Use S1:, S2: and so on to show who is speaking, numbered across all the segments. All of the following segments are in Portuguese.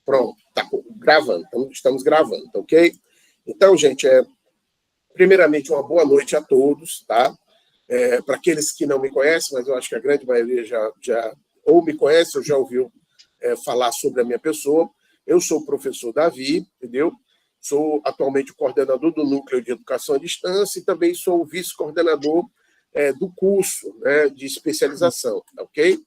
S1: Pronto, tá gravando, estamos gravando, tá ok? Então, gente, primeiramente, uma boa noite a todos, tá? Para aqueles que não me conhecem, mas eu acho que a grande maioria já ou me conhece ou já ouviu falar sobre a minha pessoa. Eu sou o professor Davi, entendeu? Sou atualmente o coordenador do Núcleo de Educação à Distância e também sou o vice-coordenador do curso, né, de especialização, ok?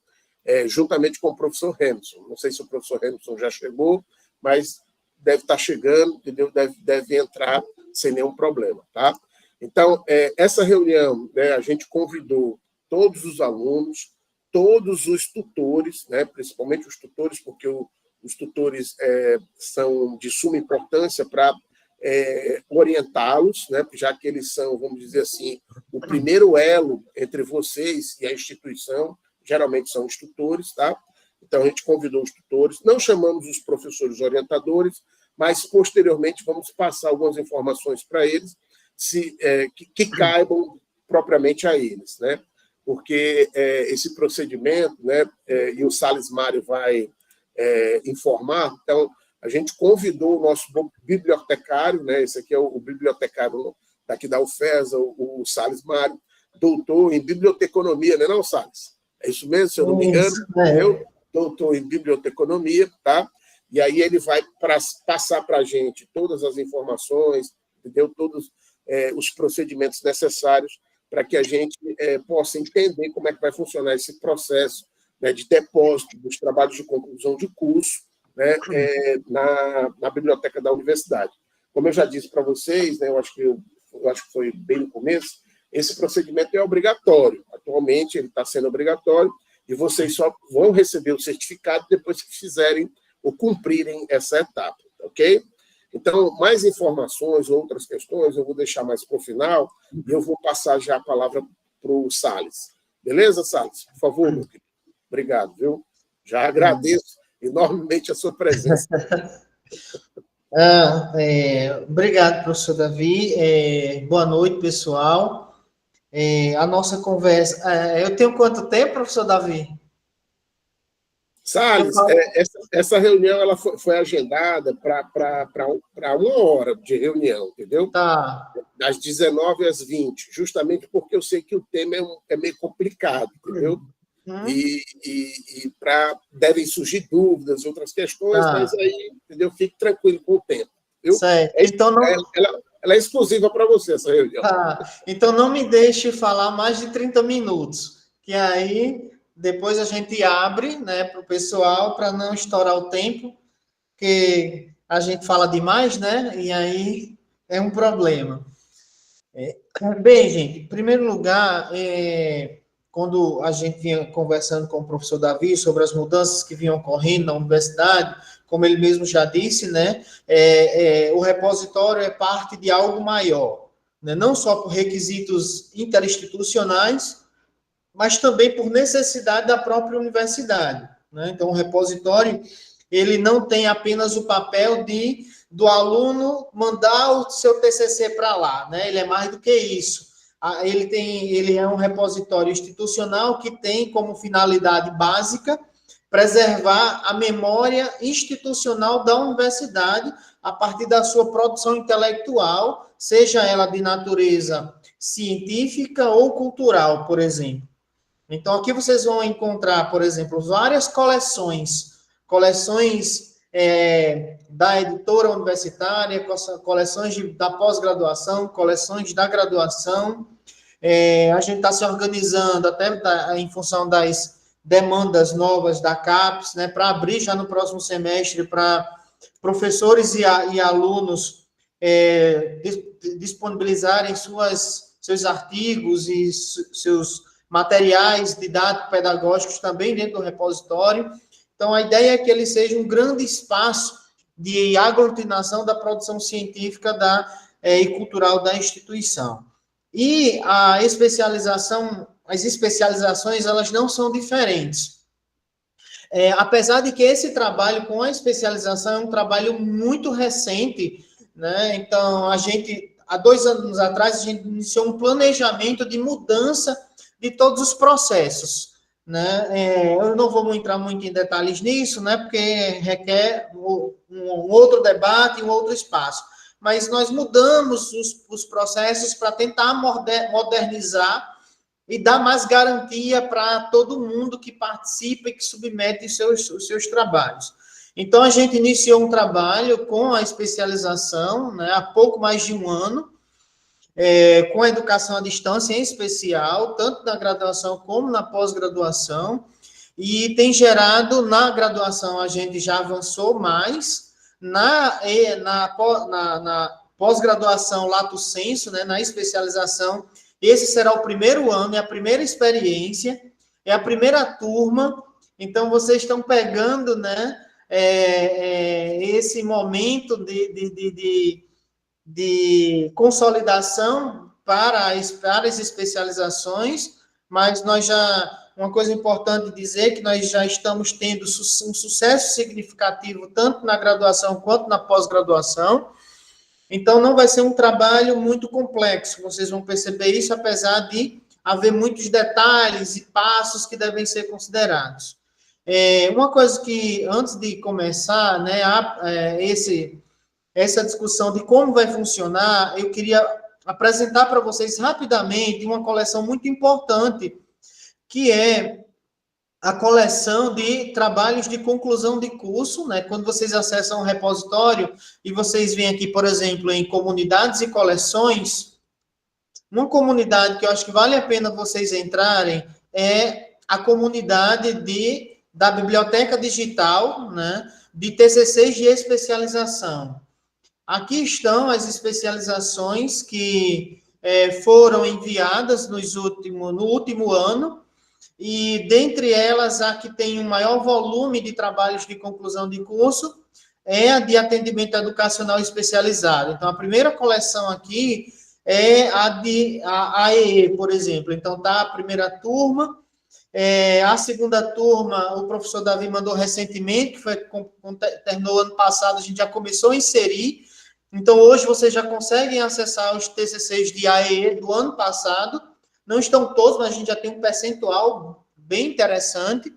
S1: Juntamente com o professor Hamilton. Não sei se o professor Hamilton já chegou, mas deve estar chegando, entendeu? Deve entrar sem nenhum problema, tá? Então, essa reunião, né, a gente convidou todos os alunos, todos os tutores, né, principalmente os tutores, porque os tutores são de suma importância para orientá-los, né, já que eles são, vamos dizer assim, o primeiro elo entre vocês e a instituição, geralmente são os tutores, tá? Então, a gente convidou os tutores, não chamamos os professores orientadores, mas, posteriormente, vamos passar algumas informações para eles, que caibam propriamente a eles, né? Porque esse procedimento, né, e o Salles Mário vai informar, então, a gente convidou o nosso bibliotecário, né, esse aqui é o bibliotecário daqui da UFESA, o Salles Mário, doutor em biblioteconomia, não é não, Salles? É isso mesmo, se eu não me engano? Doutor em biblioteconomia, tá? E aí ele vai passar para a gente todas as informações, entendeu? Todos os procedimentos necessários para que a gente possa entender como é que vai funcionar esse processo, né, de depósito dos trabalhos de conclusão de curso, né, na biblioteca da universidade. Como eu já disse para vocês, né, eu acho que foi bem no começo, esse procedimento é obrigatório. Atualmente ele está sendo obrigatório e vocês só vão receber o certificado depois que fizerem ou cumprirem essa etapa, ok? Então, mais informações, outras questões, eu vou deixar mais para o final e eu vou passar já a palavra para o Salles. Beleza, Salles? Por favor, meu querido. Obrigado, viu? Já agradeço enormemente a sua presença.
S2: Obrigado, professor Davi. Boa noite, pessoal. A nossa conversa... eu tenho quanto tempo, professor Davi?
S1: Salles, essa reunião ela foi agendada para 1 hora de reunião, entendeu?
S2: Tá.
S1: Das 19 às 20, justamente porque eu sei que o tema é meio complicado, entendeu? E devem surgir dúvidas, outras questões, mas aí, entendeu? Fique tranquilo com o tempo. Viu?
S2: Certo. Então,
S1: ela é exclusiva para você, essa reunião.
S2: Então, não me deixe falar mais de 30 minutos, que aí depois a gente abre, né, para o pessoal, para não estourar o tempo, porque a gente fala demais, né? E aí é um problema. Bem, gente, em primeiro lugar, quando a gente vinha conversando com o professor Davi sobre as mudanças que vinham ocorrendo na universidade, como ele mesmo já disse, né, o repositório é parte de algo maior, né, não só por requisitos interinstitucionais, mas também por necessidade da própria universidade, né? Então, o repositório, ele não tem apenas o papel do aluno mandar o seu TCC para lá, né? Ele é mais do que isso. Ele é um repositório institucional que tem como finalidade básica preservar a memória institucional da universidade a partir da sua produção intelectual, seja ela de natureza científica ou cultural, por exemplo. Então, aqui vocês vão encontrar, por exemplo, várias coleções da editora universitária, coleções da pós-graduação, coleções da graduação. A gente está se organizando até em função das demandas novas da CAPES, né, para abrir já no próximo semestre para professores e alunos disponibilizarem seus artigos e seus materiais didático-pedagógicos também dentro do repositório. Então, a ideia é que ele seja um grande espaço de aglutinação da produção científica e cultural da instituição. E as especializações, elas não são diferentes. Apesar de que esse trabalho com a especialização é um trabalho muito recente, né? Então, há 2 anos atrás, a gente iniciou um planejamento de mudança de todos os processos, né? Eu não vou entrar muito em detalhes nisso, né? Porque requer um outro debate, um outro espaço. Mas nós mudamos os processos para tentar modernizar e dar mais garantia para todo mundo que participa e que submete os seus trabalhos. Então, a gente iniciou um trabalho com a especialização, né, há pouco mais de um ano, com a educação à distância em especial, tanto na graduação como na pós-graduação, e tem gerado, na graduação a gente já avançou mais, na pós-graduação lato sensu, né, na especialização, esse será o primeiro ano, é a primeira experiência, é a primeira turma, então vocês estão pegando, né, esse momento de consolidação para as especializações, mas uma coisa importante dizer que nós já estamos tendo um sucesso significativo tanto na graduação quanto na pós-graduação, então não vai ser um trabalho muito complexo, vocês vão perceber isso, apesar de haver muitos detalhes e passos que devem ser considerados. Uma coisa que, antes de começar, né, essa discussão de como vai funcionar, eu queria apresentar para vocês rapidamente uma coleção muito importante, que é a coleção de trabalhos de conclusão de curso, né? Quando vocês acessam o repositório e vocês vêm aqui, por exemplo, em comunidades e coleções, uma comunidade que eu acho que vale a pena vocês entrarem é a comunidade da Biblioteca Digital, né? De TCCs de especialização. Aqui estão as especializações que foram enviadas no último ano, e dentre elas, a que tem o maior volume de trabalhos de conclusão de curso é a de atendimento educacional especializado. Então, a primeira coleção aqui é a AEE, por exemplo. Então, tá a primeira turma, a segunda turma, o professor Davi mandou recentemente, terminou ano passado, a gente já começou a inserir. Então, hoje vocês já conseguem acessar os TCCs de AEE do ano passado. Não estão todos, mas a gente já tem um percentual bem interessante.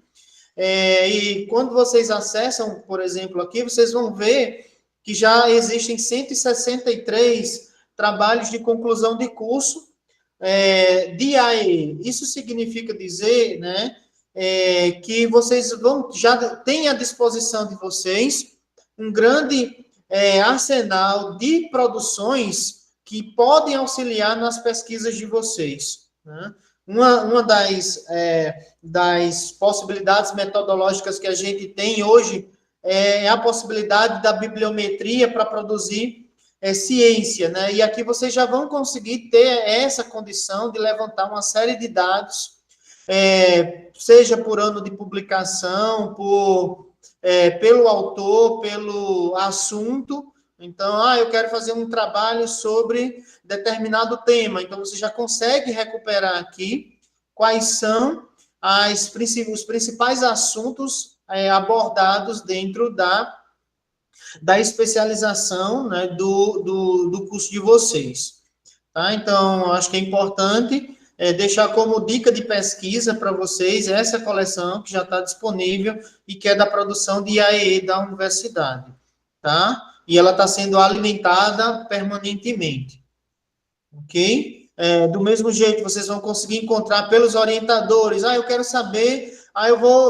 S2: E quando vocês acessam, por exemplo, aqui, vocês vão ver que já existem 163 trabalhos de conclusão de curso de AEE. Isso significa dizer, né, que vocês já têm à disposição de vocês um grande arsenal de produções que podem auxiliar nas pesquisas de vocês. Né? Uma das possibilidades metodológicas que a gente tem hoje é a possibilidade da bibliometria para produzir ciência, né? E aqui vocês já vão conseguir ter essa condição de levantar uma série de dados, seja por ano de publicação, pelo autor, pelo assunto. Então, eu quero fazer um trabalho sobre determinado tema. Então, você já consegue recuperar aqui quais são os principais assuntos abordados dentro da especialização, né, do curso de vocês. Tá? Então, acho que é importante deixar como dica de pesquisa para vocês essa coleção que já está disponível e que é da produção de AEE da universidade. Tá? E ela está sendo alimentada permanentemente. Ok? Do mesmo jeito, vocês vão conseguir encontrar pelos orientadores. Eu quero saber,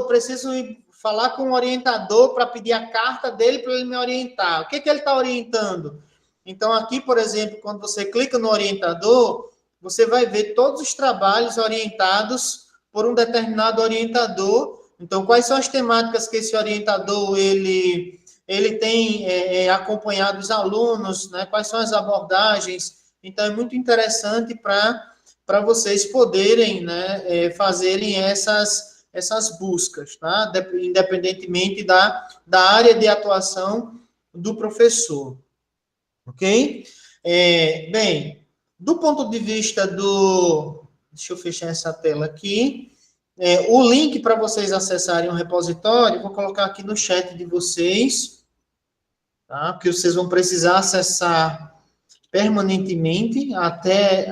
S2: preciso falar com o orientador para pedir a carta dele para ele me orientar. O que ele está orientando? Então, aqui, por exemplo, quando você clica no orientador, você vai ver todos os trabalhos orientados por um determinado orientador. Então, quais são as temáticas que esse orientador ele tem acompanhado os alunos, né? Quais são as abordagens. Então, é muito interessante para vocês poderem, né, fazerem essas buscas, tá? Independentemente da área de atuação do professor. Ok? Bem, do ponto de vista deixa eu fechar essa tela aqui. O link para vocês acessarem o repositório, vou colocar aqui no chat de vocês, tá? Porque vocês vão precisar acessar permanentemente até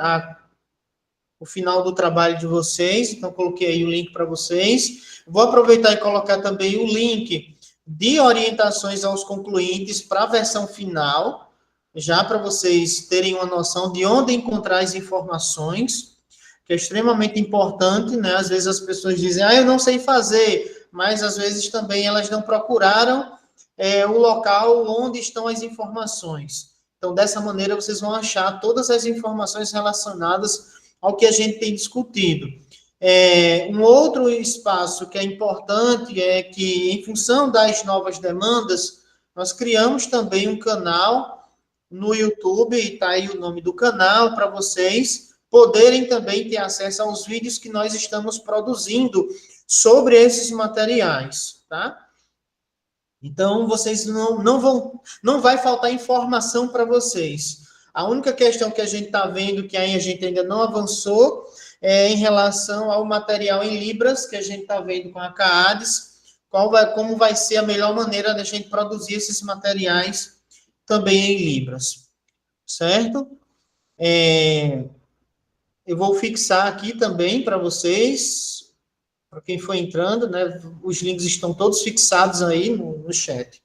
S2: o final do trabalho de vocês, então coloquei aí o link para vocês. Vou aproveitar e colocar também o link de orientações aos concluintes para a versão final, já para vocês terem uma noção de onde encontrar as informações, que é extremamente importante, né? Às vezes as pessoas dizem, eu não sei fazer, mas às vezes também elas não procuraram o local onde estão as informações. Então, dessa maneira, vocês vão achar todas as informações relacionadas ao que a gente tem discutido. Um outro espaço que é importante é que, em função das novas demandas, nós criamos também um canal no YouTube, e está aí o nome do canal, para vocês poderem também ter acesso aos vídeos que nós estamos produzindo sobre esses materiais, tá? Então, vocês não vai faltar informação para vocês. A única questão que a gente está vendo, que aí a gente ainda não avançou, é em relação ao material em Libras, que a gente está vendo com a CAADES, como vai ser a melhor maneira da gente produzir esses materiais também em Libras. Certo? Eu vou fixar aqui também para vocês, para quem for entrando, né? Os links estão todos fixados aí no chat.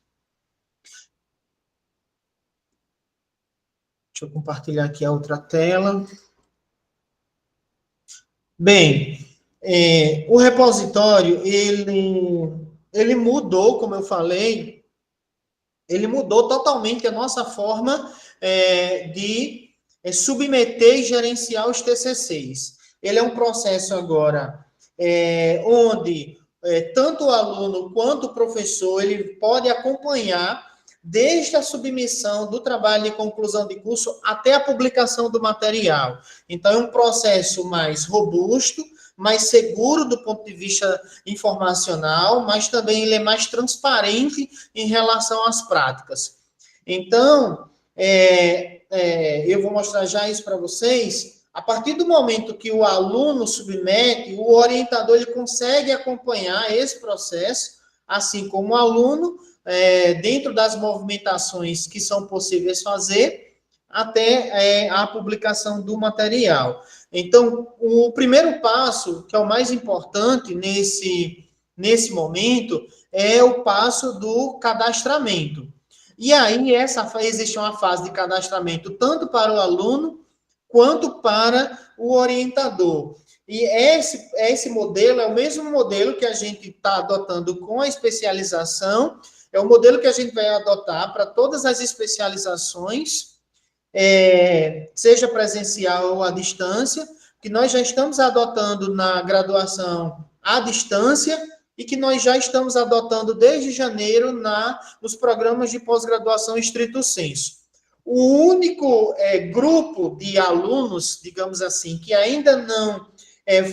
S2: Deixa eu compartilhar aqui a outra tela. Bem, o repositório, ele mudou, como eu falei, ele mudou totalmente a nossa forma de submeter e gerenciar os TCCs. Ele é um processo agora onde tanto o aluno quanto o professor, ele pode acompanhar desde a submissão do trabalho de conclusão de curso até a publicação do material. Então, é um processo mais robusto, mais seguro do ponto de vista informacional, mas também ele é mais transparente em relação às práticas. Então, eu vou mostrar já isso para vocês. A partir do momento que o aluno submete, o orientador ele consegue acompanhar esse processo, assim como o aluno, dentro das movimentações que são possíveis fazer, até a publicação do material. Então, o primeiro passo, que é o mais importante nesse momento, é o passo do cadastramento. E aí, existe uma fase de cadastramento tanto para o aluno quanto para o orientador. E esse modelo é o mesmo modelo que a gente está adotando com a especialização, é o modelo que a gente vai adotar para todas as especializações, seja presencial ou à distância, que nós já estamos adotando na graduação à distância e que nós já estamos adotando desde janeiro nos programas de pós-graduação estrito sensu. O único grupo de alunos, digamos assim, que ainda não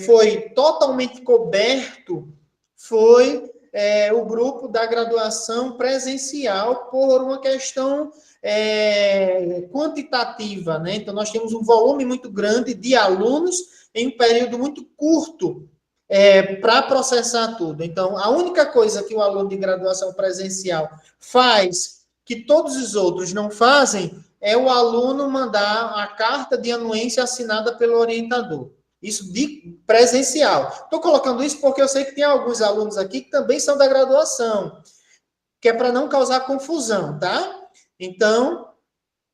S2: foi totalmente coberto foi o grupo da graduação presencial por uma questão quantitativa, né? Então, nós temos um volume muito grande de alunos em um período muito curto para processar tudo. Então, a única coisa que o aluno de graduação presencial faz, que todos os outros não fazem, é o aluno mandar a carta de anuência assinada pelo orientador. Isso de presencial. Estou colocando isso porque eu sei que tem alguns alunos aqui que também são da graduação, que é para não causar confusão, tá? Então,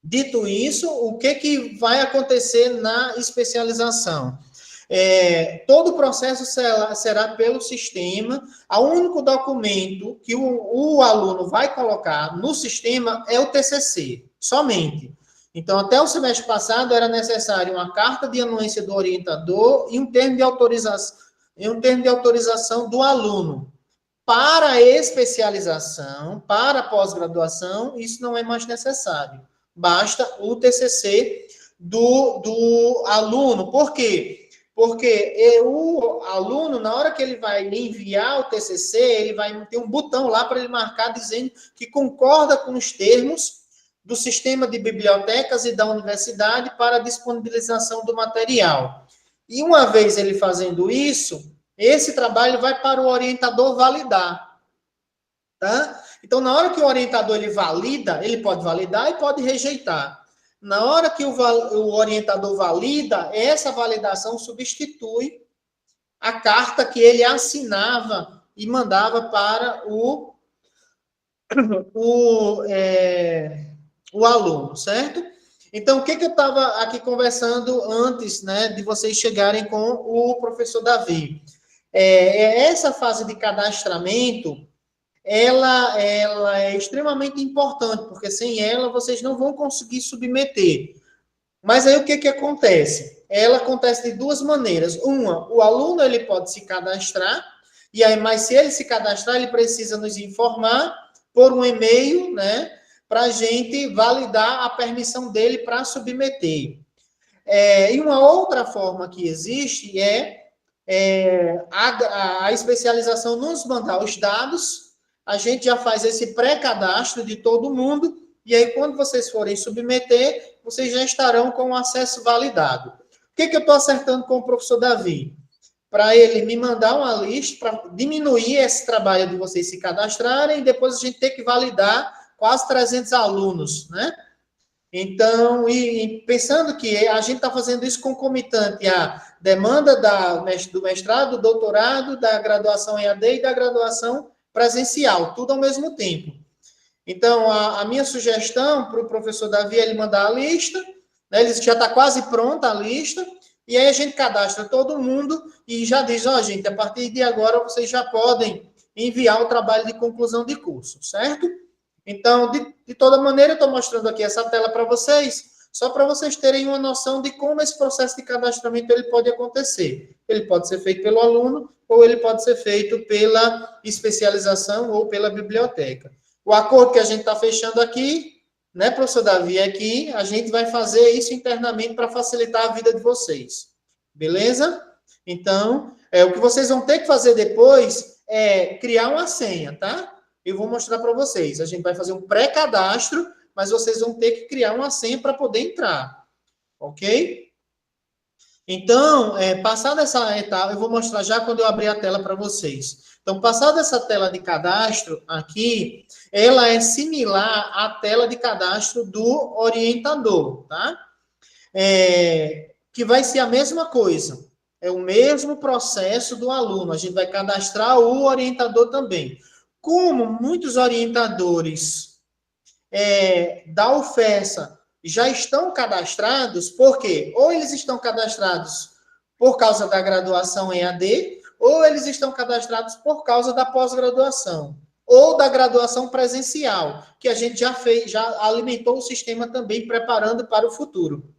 S2: dito isso, o que vai acontecer na especialização? Todo o processo será pelo sistema. O único documento que o aluno vai colocar no sistema é o TCC, somente. Então, até o semestre passado, era necessário uma carta de anuência do orientador e um termo de autorização do aluno. Para a especialização, para a pós-graduação, isso não é mais necessário. Basta o TCC do aluno. Por quê? Porque o aluno, na hora que ele vai enviar o TCC, ele vai ter um botão lá para ele marcar dizendo que concorda com os termos do sistema de bibliotecas e da universidade para a disponibilização do material. E uma vez ele fazendo isso, esse trabalho vai para o orientador validar. Tá? Então, na hora que o orientador ele valida, ele pode validar e pode rejeitar. Na hora que o orientador valida, essa validação substitui a carta que ele assinava e mandava para o aluno, certo? Então, o que eu estava aqui conversando antes, né, de vocês chegarem com o professor Davi? Essa fase de cadastramento, ela é extremamente importante, porque sem ela vocês não vão conseguir submeter. Mas aí o que acontece? Ela acontece de duas maneiras. Uma, o aluno ele pode se cadastrar, e aí, mas se ele se cadastrar, ele precisa nos informar por um e-mail, né, para a gente validar a permissão dele para submeter. E uma outra forma que existe a especialização nos mandar os dados, a gente já faz esse pré-cadastro de todo mundo, e aí quando vocês forem submeter, vocês já estarão com o acesso validado. O que eu estou acertando com o professor Davi? Para ele me mandar uma lista, para diminuir esse trabalho de vocês se cadastrarem, e depois a gente ter que validar quase 300 alunos, né? Então, e pensando que a gente está fazendo isso concomitante à demanda do mestrado, do doutorado, da graduação EAD e da graduação presencial, tudo ao mesmo tempo. Então, a minha sugestão para o professor Davi é ele mandar a lista, né, ele já está quase pronta a lista, e aí a gente cadastra todo mundo e já diz, gente, a partir de agora vocês já podem enviar o trabalho de conclusão de curso, certo? Então, de toda maneira, eu estou mostrando aqui essa tela para vocês, só para vocês terem uma noção de como esse processo de cadastramento ele pode acontecer. Ele pode ser feito pelo aluno, ou ele pode ser feito pela especialização ou pela biblioteca. O acordo que a gente está fechando aqui, né, professor Davi, é que a gente vai fazer isso internamente para facilitar a vida de vocês. Beleza? Então, o que vocês vão ter que fazer depois é criar uma senha, tá? Eu vou mostrar para vocês. A gente vai fazer um pré-cadastro, mas vocês vão ter que criar uma senha para poder entrar. Ok? Então, passada essa etapa, eu vou mostrar já quando eu abrir a tela para vocês. Então, passada essa tela de cadastro aqui, ela é similar à tela de cadastro do orientador, tá? Que vai ser a mesma coisa. É o mesmo processo do aluno. A gente vai cadastrar o orientador também. Como muitos orientadores da UFESA já estão cadastrados, por quê? Ou eles estão cadastrados por causa da graduação EAD, ou eles estão cadastrados por causa da pós-graduação, ou da graduação presencial, que a gente já alimentou o sistema também, preparando para o futuro.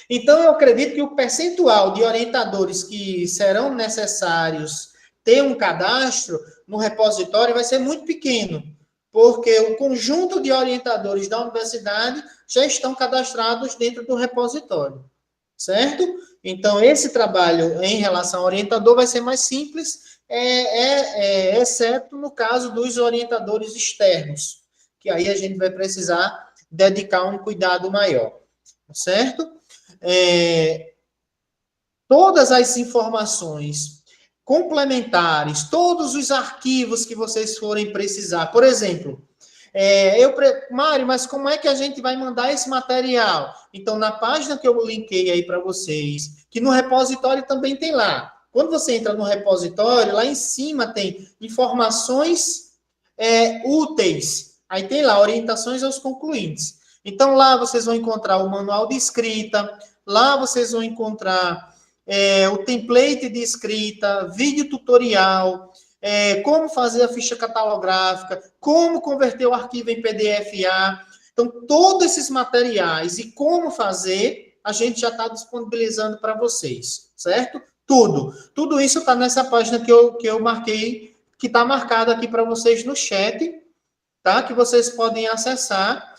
S2: Então, eu acredito que o percentual de orientadores que serão necessários ter um cadastro no repositório vai ser muito pequeno, porque o conjunto de orientadores da universidade já estão cadastrados dentro do repositório, certo? Então, esse trabalho em relação ao orientador vai ser mais simples, exceto no caso dos orientadores externos, que aí a gente vai precisar dedicar um cuidado maior, certo? Todas as informações complementares, todos os arquivos que vocês forem precisar. Por exemplo, Mário, mas como é que a gente vai mandar esse material? Então, na página que eu linkei aí para vocês, que no repositório também tem lá. Quando você entra no repositório, lá em cima tem informações úteis. Aí tem lá, orientações aos concluintes. Então, lá vocês vão encontrar o manual de escrita, lá vocês vão encontrar o template de escrita, vídeo tutorial, como fazer a ficha catalográfica, como converter o arquivo em PDF-A. Então, todos esses materiais e como fazer, a gente já está disponibilizando para vocês, certo? Tudo isso está nessa página que eu marquei, que está marcada aqui para vocês no chat, tá? Que vocês podem acessar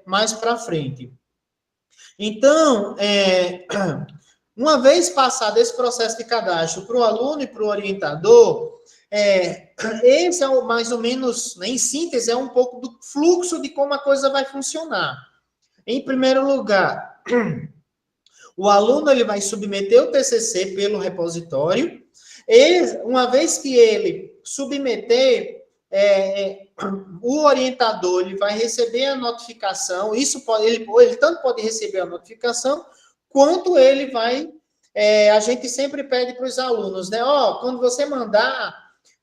S2: mais para frente. Então, uma vez passado esse processo de cadastro para o aluno e para o orientador, esse é mais ou menos, em síntese, é um pouco do fluxo de como a coisa vai funcionar. Em primeiro lugar, o aluno ele vai submeter o TCC pelo repositório, e uma vez que ele submeter, o orientador ele vai receber a notificação, ele tanto pode receber a notificação, quanto ele vai, a gente sempre pede para os alunos, né? Quando você manda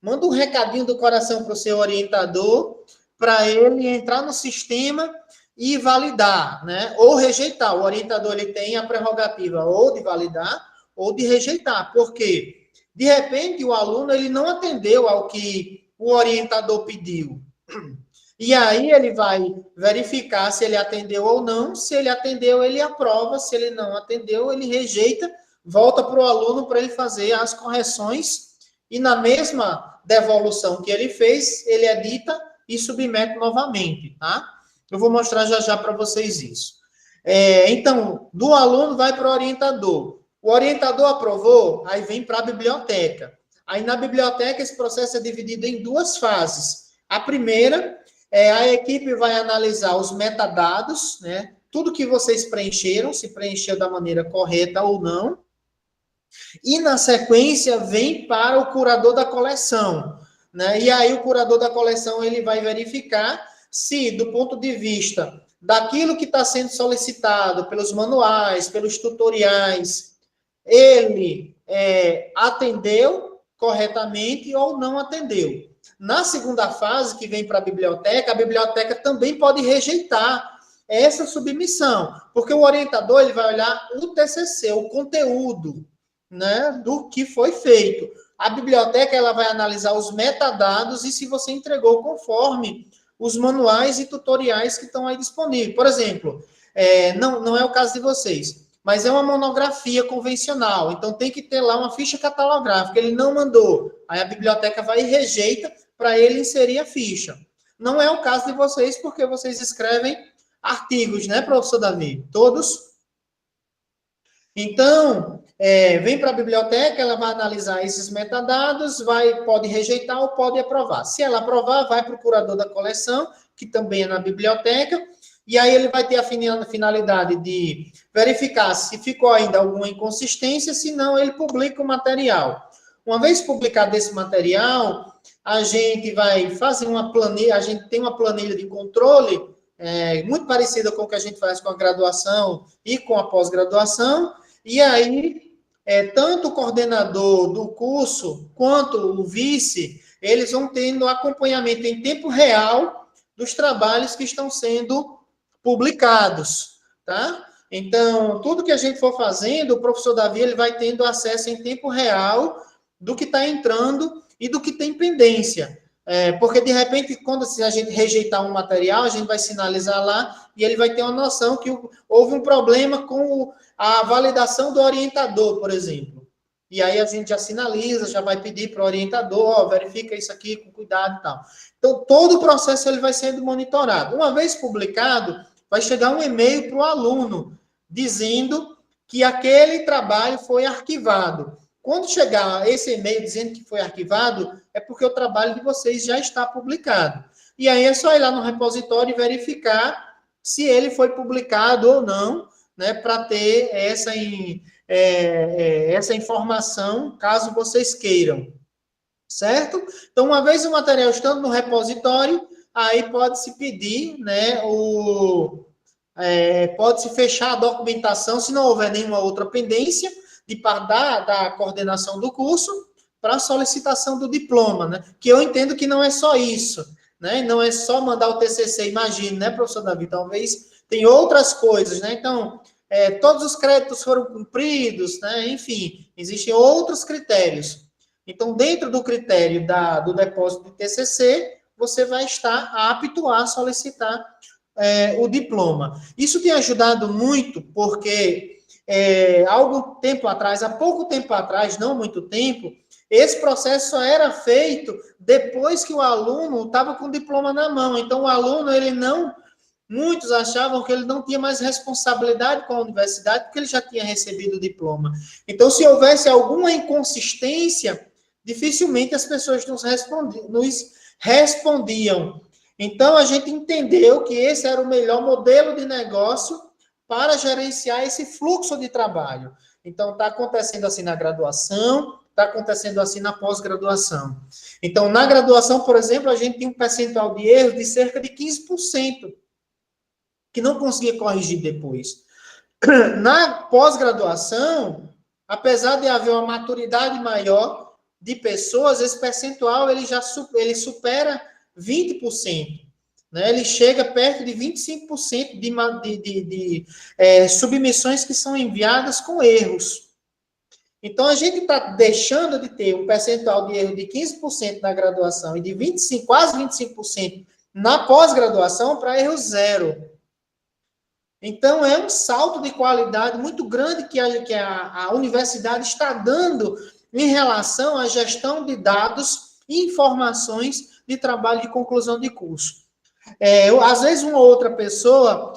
S2: um recadinho do coração para o seu orientador, para ele entrar no sistema e validar, né? Ou rejeitar. O orientador ele tem a prerrogativa ou de validar ou de rejeitar, porque de repente o aluno ele não atendeu ao que o orientador pediu. E aí ele vai verificar se ele atendeu ou não. Se ele atendeu, ele aprova. Se ele não atendeu, ele rejeita, volta para o aluno para ele fazer as correções e na mesma devolução que ele fez, ele edita e submete novamente, tá? Eu vou mostrar já para vocês isso. Então, do aluno vai para o orientador. O orientador aprovou, aí vem para a biblioteca. Aí na biblioteca esse processo é dividido em duas fases. A primeira a equipe vai analisar os metadados, né? Tudo que vocês preencheram, se preencheu da maneira correta ou não. E na sequência vem para o curador da coleção, né? E aí o curador da coleção ele vai verificar se, do ponto de vista daquilo que está sendo solicitado pelos manuais, pelos tutoriais, ele atendeu corretamente ou não atendeu. Na segunda fase, que vem para a biblioteca também pode rejeitar essa submissão, porque o orientador ele vai olhar o TCC, o conteúdo, né, do que foi feito. A biblioteca ela vai analisar os metadados e se você entregou conforme os manuais e tutoriais que estão aí disponíveis. Por exemplo, não é o caso de vocês, mas é uma monografia convencional, então tem que ter lá uma ficha catalográfica, ele não mandou, aí a biblioteca vai e rejeita para ele inserir a ficha. Não é o caso de vocês, porque vocês escrevem artigos, né, professor Davi? Todos? Então, vem para a biblioteca, ela vai analisar esses metadados, pode rejeitar ou pode aprovar. Se ela aprovar, vai para o curador da coleção, que também é na biblioteca, e aí ele vai ter a finalidade de verificar se ficou ainda alguma inconsistência, se não, ele publica o material. Uma vez publicado esse material, a gente vai fazer uma planilha, a gente tem uma planilha de controle, muito parecida com o que a gente faz com a graduação e com a pós-graduação, e aí, tanto o coordenador do curso quanto o vice, eles vão tendo acompanhamento em tempo real dos trabalhos que estão sendo publicados, tá? Então, tudo que a gente for fazendo, o professor Davi ele vai tendo acesso em tempo real do que está entrando e do que tem pendência. Porque, de repente, quando a gente rejeitar um material, a gente vai sinalizar lá e ele vai ter uma noção que houve um problema com a validação do orientador, por exemplo. E aí a gente já sinaliza, já vai pedir para o orientador, verifica isso aqui com cuidado e tal. Então, todo o processo ele vai sendo monitorado. Uma vez publicado, vai chegar um e-mail para o aluno dizendo que aquele trabalho foi arquivado. Quando chegar esse e-mail dizendo que foi arquivado, é porque o trabalho de vocês já está publicado. E aí é só ir lá no repositório e verificar se ele foi publicado ou não, né, para ter essa informação, caso vocês queiram. Certo? Então, uma vez o material estando no repositório, aí pode-se pedir, né, pode-se fechar a documentação, se não houver nenhuma outra pendência, de parte da coordenação do curso, para a solicitação do diploma, né? Que eu entendo que não é só isso, né? Não é só mandar o TCC, imagino, né, professor Davi? Talvez tem outras coisas, né? Então, todos os créditos foram cumpridos, né? Enfim, existem outros critérios. Então, dentro do critério do depósito de TCC, você vai estar apto a solicitar o diploma. Isso tem ajudado muito, porque há pouco tempo atrás, não muito tempo, esse processo só era feito depois que o aluno estava com o diploma na mão. Então, o aluno, muitos achavam que ele não tinha mais responsabilidade com a universidade, porque ele já tinha recebido o diploma. Então, se houvesse alguma inconsistência, dificilmente as pessoas nos respondiam. Então, a gente entendeu que esse era o melhor modelo de negócio para gerenciar esse fluxo de trabalho. Então, está acontecendo assim na graduação, está acontecendo assim na pós-graduação. Então, na graduação, por exemplo, a gente tem um percentual de erros de cerca de 15%, que não conseguia corrigir depois. Na pós-graduação, apesar de haver uma maturidade maior de pessoas, esse percentual ele supera 20%. Né? Ele chega perto de 25% de submissões que são enviadas com erros. Então, a gente está deixando de ter um percentual de erro de 15% na graduação e de 25%, quase 25% na pós-graduação para erro zero. Então, é um salto de qualidade muito grande que a universidade está dando em relação à gestão de dados e informações de trabalho de conclusão de curso. Às vezes, uma outra pessoa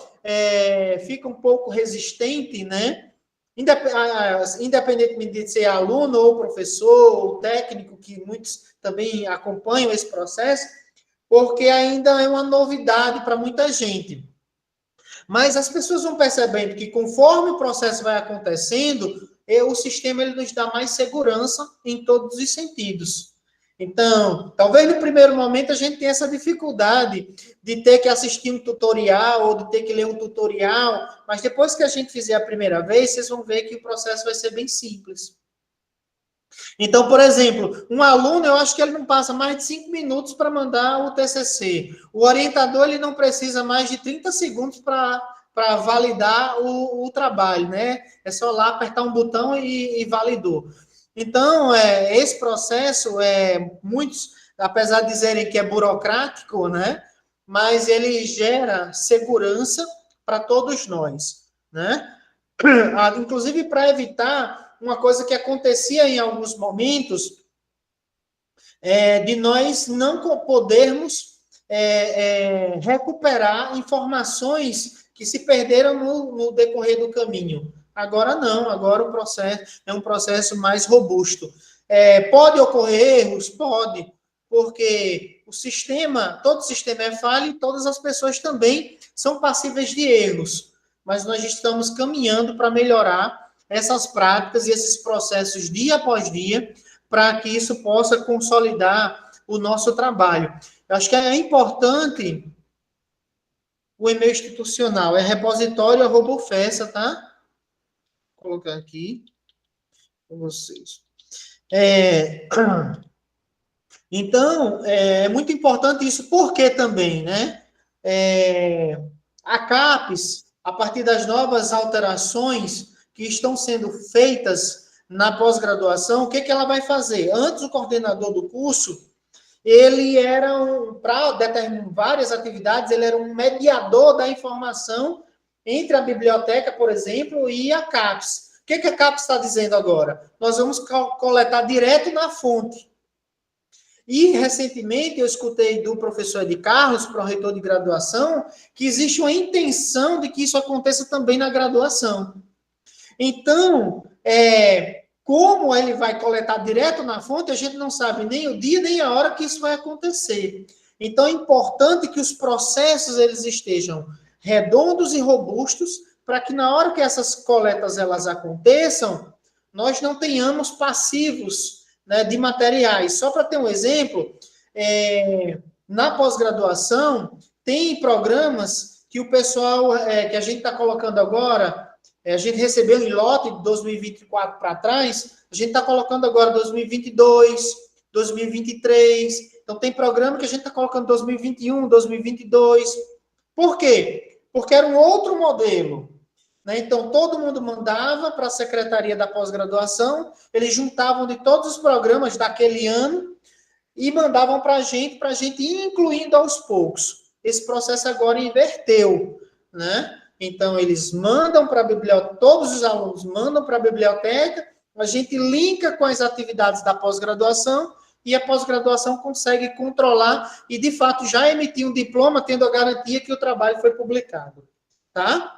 S2: fica um pouco resistente, né? Independentemente de ser aluno, ou professor, ou técnico, que muitos também acompanham esse processo, porque ainda é uma novidade para muita gente. Mas as pessoas vão percebendo que, conforme o processo vai acontecendo, o sistema ele nos dá mais segurança em todos os sentidos. Então, talvez no primeiro momento a gente tenha essa dificuldade de ter que assistir um tutorial ou de ter que ler um tutorial, mas depois que a gente fizer a primeira vez, vocês vão ver que o processo vai ser bem simples. Então, por exemplo, um aluno, eu acho que ele não passa mais de 5 minutos para mandar o TCC. O orientador, ele não precisa mais de 30 segundos para validar o trabalho, né? É só lá apertar um botão e validou. Então, esse processo, muitos, apesar de dizerem que é burocrático, né? Mas ele gera segurança para todos nós, né? Inclusive para evitar uma coisa que acontecia em alguns momentos, de nós não podermos recuperar informações que se perderam no decorrer do caminho. Agora não, agora o processo é um processo mais robusto. Pode ocorrer erros? Pode, porque todo sistema é falho e todas as pessoas também são passíveis de erros. Mas nós estamos caminhando para melhorar essas práticas e esses processos dia após dia, para que isso possa consolidar o nosso trabalho. Eu acho que é importante o e-mail institucional, repositório@robofessa, tá? Vou colocar aqui com vocês. Então, é muito importante isso, porque também, né? A CAPES, a partir das novas alterações que estão sendo feitas na pós-graduação, o que ela vai fazer? Antes, o coordenador do curso, ele era, para determinar várias atividades, ele era um mediador da informação entre a biblioteca, por exemplo, e a CAPES. O que a CAPES está dizendo agora? Nós vamos coletar direto na fonte. E, recentemente, eu escutei do professor Ed Carlos, pró-reitor de graduação, que existe uma intenção de que isso aconteça também na graduação. Então, como ele vai coletar direto na fonte, a gente não sabe nem o dia, nem a hora que isso vai acontecer. Então, é importante que os processos eles estejam redondos e robustos, para que na hora que essas coletas elas aconteçam, nós não tenhamos passivos, né, de materiais. Só para ter um exemplo, na pós-graduação, tem programas que o pessoal, que a gente está colocando agora, a gente recebeu em lote de 2024 para trás, a gente está colocando agora 2022, 2023, então tem programa que a gente está colocando 2021, 2022. Por quê? Porque era um outro modelo. Então, todo mundo mandava para a Secretaria da Pós-Graduação, eles juntavam de todos os programas daquele ano e mandavam para a gente ir incluindo aos poucos. Esse processo agora inverteu, né? Então, eles mandam para a biblioteca, todos os alunos mandam para a biblioteca, a gente linka com as atividades da pós-graduação e a pós-graduação consegue controlar e, de fato, já emitir um diploma tendo a garantia que o trabalho foi publicado, tá?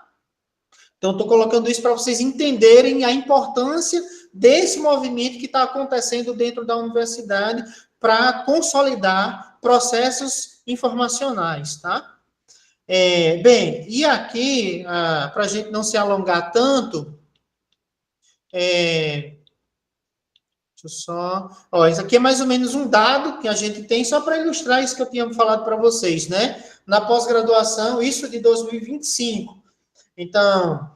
S2: Então, estou colocando isso para vocês entenderem a importância desse movimento que está acontecendo dentro da universidade para consolidar processos informacionais, tá? Bem, e aqui, para a gente não se alongar tanto, deixa Deixa eu só... Ó, isso aqui é mais ou menos um dado que a gente tem, só para ilustrar isso que eu tinha falado para vocês, né? Na pós-graduação, isso de 2025. Então,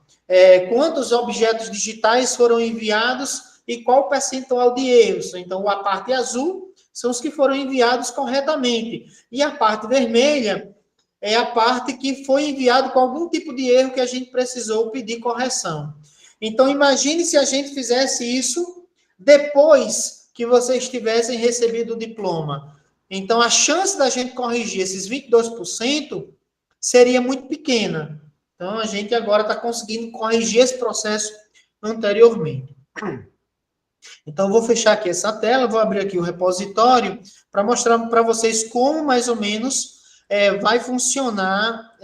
S2: quantos objetos digitais foram enviados e qual o percentual de erros? Então, a parte azul são os que foram enviados corretamente. E a parte vermelha é a parte que foi enviado com algum tipo de erro que a gente precisou pedir correção. Então, imagine se a gente fizesse isso depois que vocês tivessem recebido o diploma. Então, a chance da gente corrigir esses 22% seria muito pequena. Então, a gente agora está conseguindo corrigir esse processo anteriormente. Então, eu vou fechar aqui essa tela, vou abrir aqui o repositório para mostrar para vocês como, mais ou menos, vai funcionar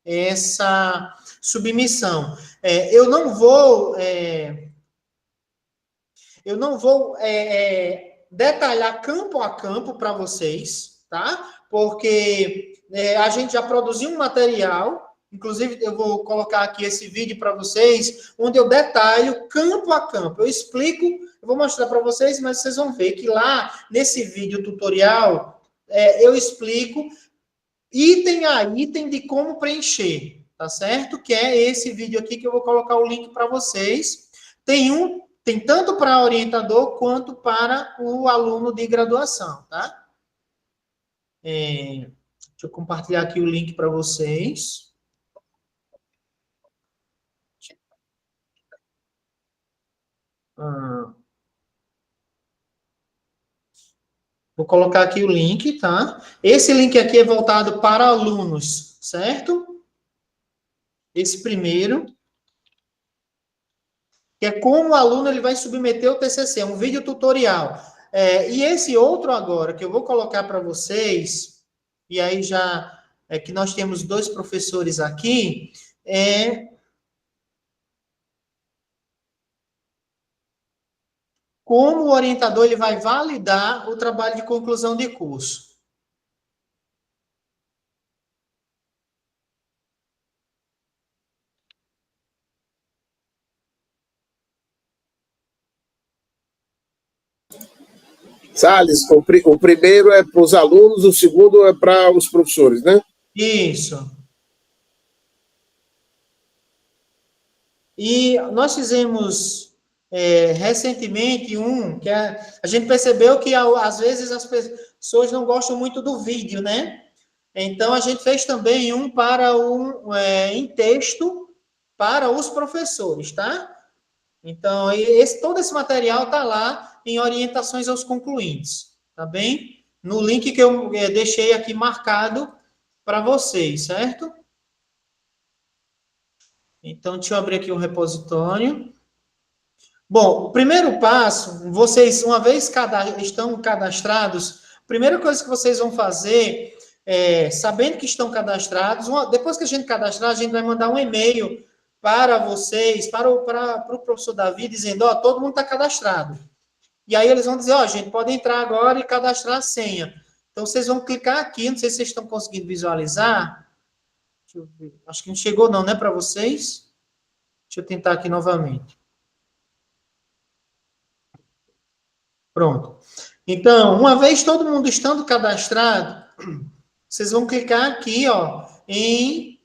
S2: essa submissão. Eu não vou detalhar campo a campo para vocês, tá? Porque a gente já produziu um material, inclusive eu vou colocar aqui esse vídeo para vocês, onde eu detalho campo a campo. Eu explico, eu vou mostrar para vocês, mas vocês vão ver que lá nesse vídeo tutorial eu explico item a item de como preencher, tá certo? Que é esse vídeo aqui que eu vou colocar o link para vocês. Tem tanto para orientador quanto para o aluno de graduação, tá? Deixa eu compartilhar aqui o link para vocês. Vou colocar aqui o link, tá? Esse link aqui é voltado para alunos, certo? Esse primeiro, que é como o aluno ele vai submeter o TCC, é um vídeo tutorial. E esse outro agora, que eu vou colocar para vocês, e aí já é que nós temos 2 professores aqui, como o orientador ele vai validar o trabalho de conclusão de curso.
S1: Salles, o primeiro é para os alunos, o segundo é para os professores, né?
S2: Isso. E nós fizemos recentemente que a gente percebeu que às vezes as pessoas não gostam muito do vídeo, né? Então a gente fez também em texto para os professores, tá? Então todo esse material está lá em orientações aos concluintes, tá bem? No link que eu deixei aqui marcado para vocês, certo? Então, deixa eu abrir aqui o repositório. Bom, o primeiro passo, vocês, uma vez estão cadastrados, a primeira coisa que vocês vão fazer sabendo que estão cadastrados, depois que a gente cadastrar, a gente vai mandar um e-mail para vocês, para o professor Davi, dizendo, ó, todo mundo está cadastrado. E aí eles vão dizer, ó, gente, pode entrar agora e cadastrar a senha. Então, vocês vão clicar aqui, não sei se vocês estão conseguindo visualizar. Deixa eu ver. Acho que não chegou não, né, para vocês? Deixa eu tentar aqui novamente. Pronto. Então, uma vez todo mundo estando cadastrado, vocês vão clicar aqui, ó,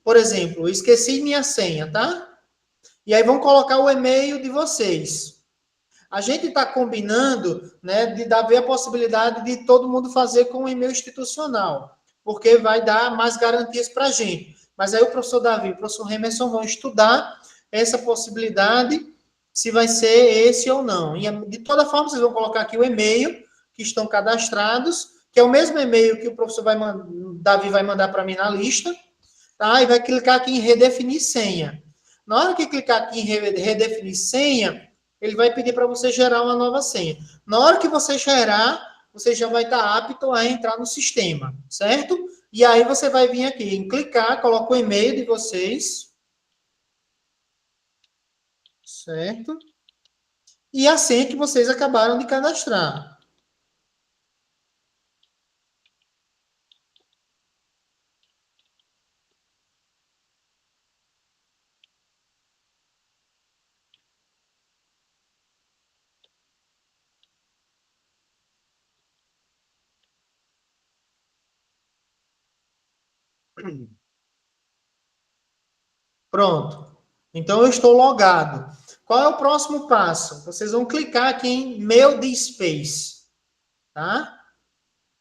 S2: por exemplo, esqueci minha senha, tá? E aí vão colocar o e-mail de vocês. A gente está combinando, né, de ver a possibilidade de todo mundo fazer com o e-mail institucional, porque vai dar mais garantias para a gente. Mas aí o professor Davi e o professor Emerson vão estudar essa possibilidade, se vai ser esse ou não. E de toda forma, vocês vão colocar aqui o e-mail que estão cadastrados, que é o mesmo e-mail que o professor Davi vai mandar para mim na lista, tá? E vai clicar aqui em redefinir senha. Na hora que clicar aqui em redefinir senha, ele vai pedir para você gerar uma nova senha. Na hora que você gerar, você já vai estar apto a entrar no sistema, certo? E aí você vai vir aqui em clicar, coloca o e-mail de vocês, certo? E a senha que vocês acabaram de cadastrar. Pronto. Então, eu estou logado. Qual é o próximo passo? Vocês vão clicar aqui em Meu DSpace, tá?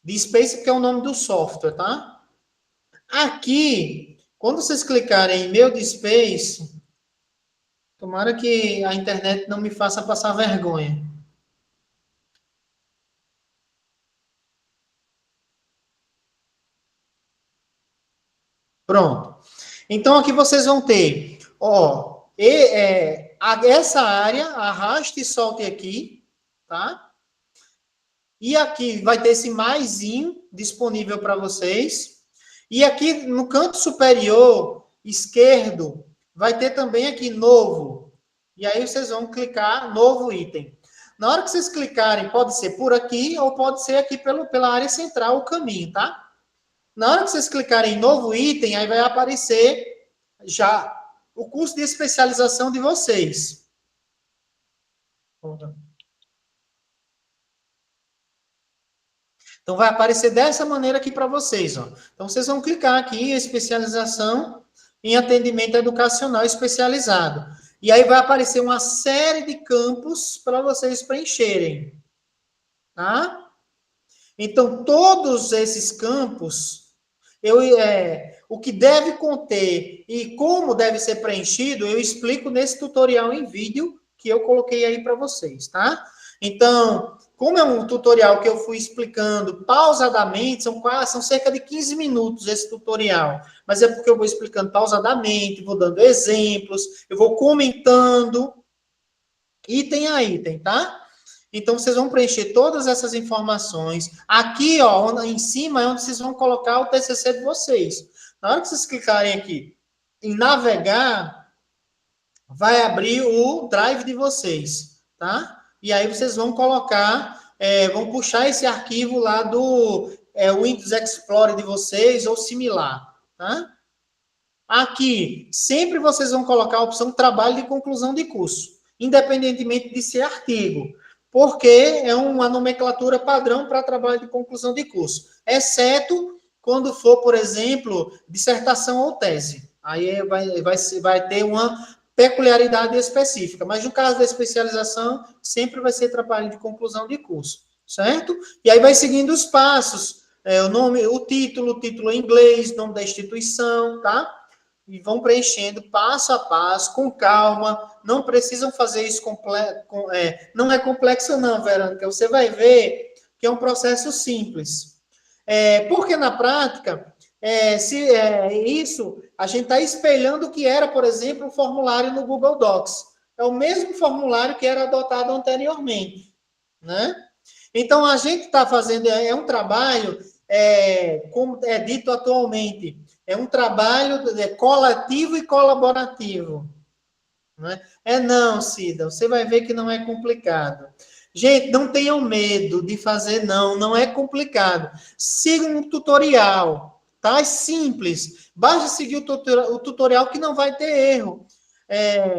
S2: DSpace que é o nome do software, tá? Aqui, quando vocês clicarem em Meu DSpace, tomara que a internet não me faça passar vergonha. Pronto. Então, aqui vocês vão ter, ó, essa área, arraste e solte aqui, tá? E aqui vai ter esse maisinho disponível para vocês. E aqui no canto superior esquerdo, vai ter também aqui novo. E aí vocês vão clicar novo item. Na hora que vocês clicarem, pode ser por aqui ou pode ser aqui pela área central o caminho, tá? Na hora que vocês clicarem em novo item, aí vai aparecer já o curso de especialização de vocês. Então, vai aparecer dessa maneira aqui para vocês. Ó. Então, vocês vão clicar aqui em especialização em atendimento educacional especializado. E aí vai aparecer uma série de campos para vocês preencherem. Tá? Então, todos esses campos, o que deve conter e como deve ser preenchido, eu explico nesse tutorial em vídeo que eu coloquei aí para vocês, tá? Então, como é um tutorial que eu fui explicando pausadamente, são cerca de 15 minutos esse tutorial, mas é porque eu vou explicando pausadamente, vou dando exemplos, eu vou comentando item a item, tá? Então, vocês vão preencher todas essas informações. Aqui, ó, em cima é onde vocês vão colocar o TCC de vocês. Na hora que vocês clicarem aqui em navegar, vai abrir o drive de vocês, tá? E aí vocês vão colocar, vão puxar esse arquivo lá do Windows Explorer de vocês ou similar, tá? Aqui, sempre vocês vão colocar a opção trabalho de conclusão de curso, independentemente de ser artigo, porque é uma nomenclatura padrão para trabalho de conclusão de curso, exceto quando for, por exemplo, dissertação ou tese. Aí vai ter uma peculiaridade específica, mas no caso da especialização, sempre vai ser trabalho de conclusão de curso, certo? E aí vai seguindo os passos, o título em inglês, nome da instituição, tá? E vão preenchendo passo a passo, com calma, não precisam fazer isso não é complexo não, Verônica, você vai ver que é um processo simples. Porque na prática, isso, a gente está espelhando o que era, por exemplo, o formulário no Google Docs. É o mesmo formulário que era adotado anteriormente, né? Então, a gente está fazendo, um trabalho, como é dito atualmente, é um trabalho coletivo e colaborativo. Não, Cida, você vai ver que não é complicado. Gente, não tenham medo de fazer, não é complicado. Siga um tutorial, tá? É simples. Basta seguir o tutorial que não vai ter erro.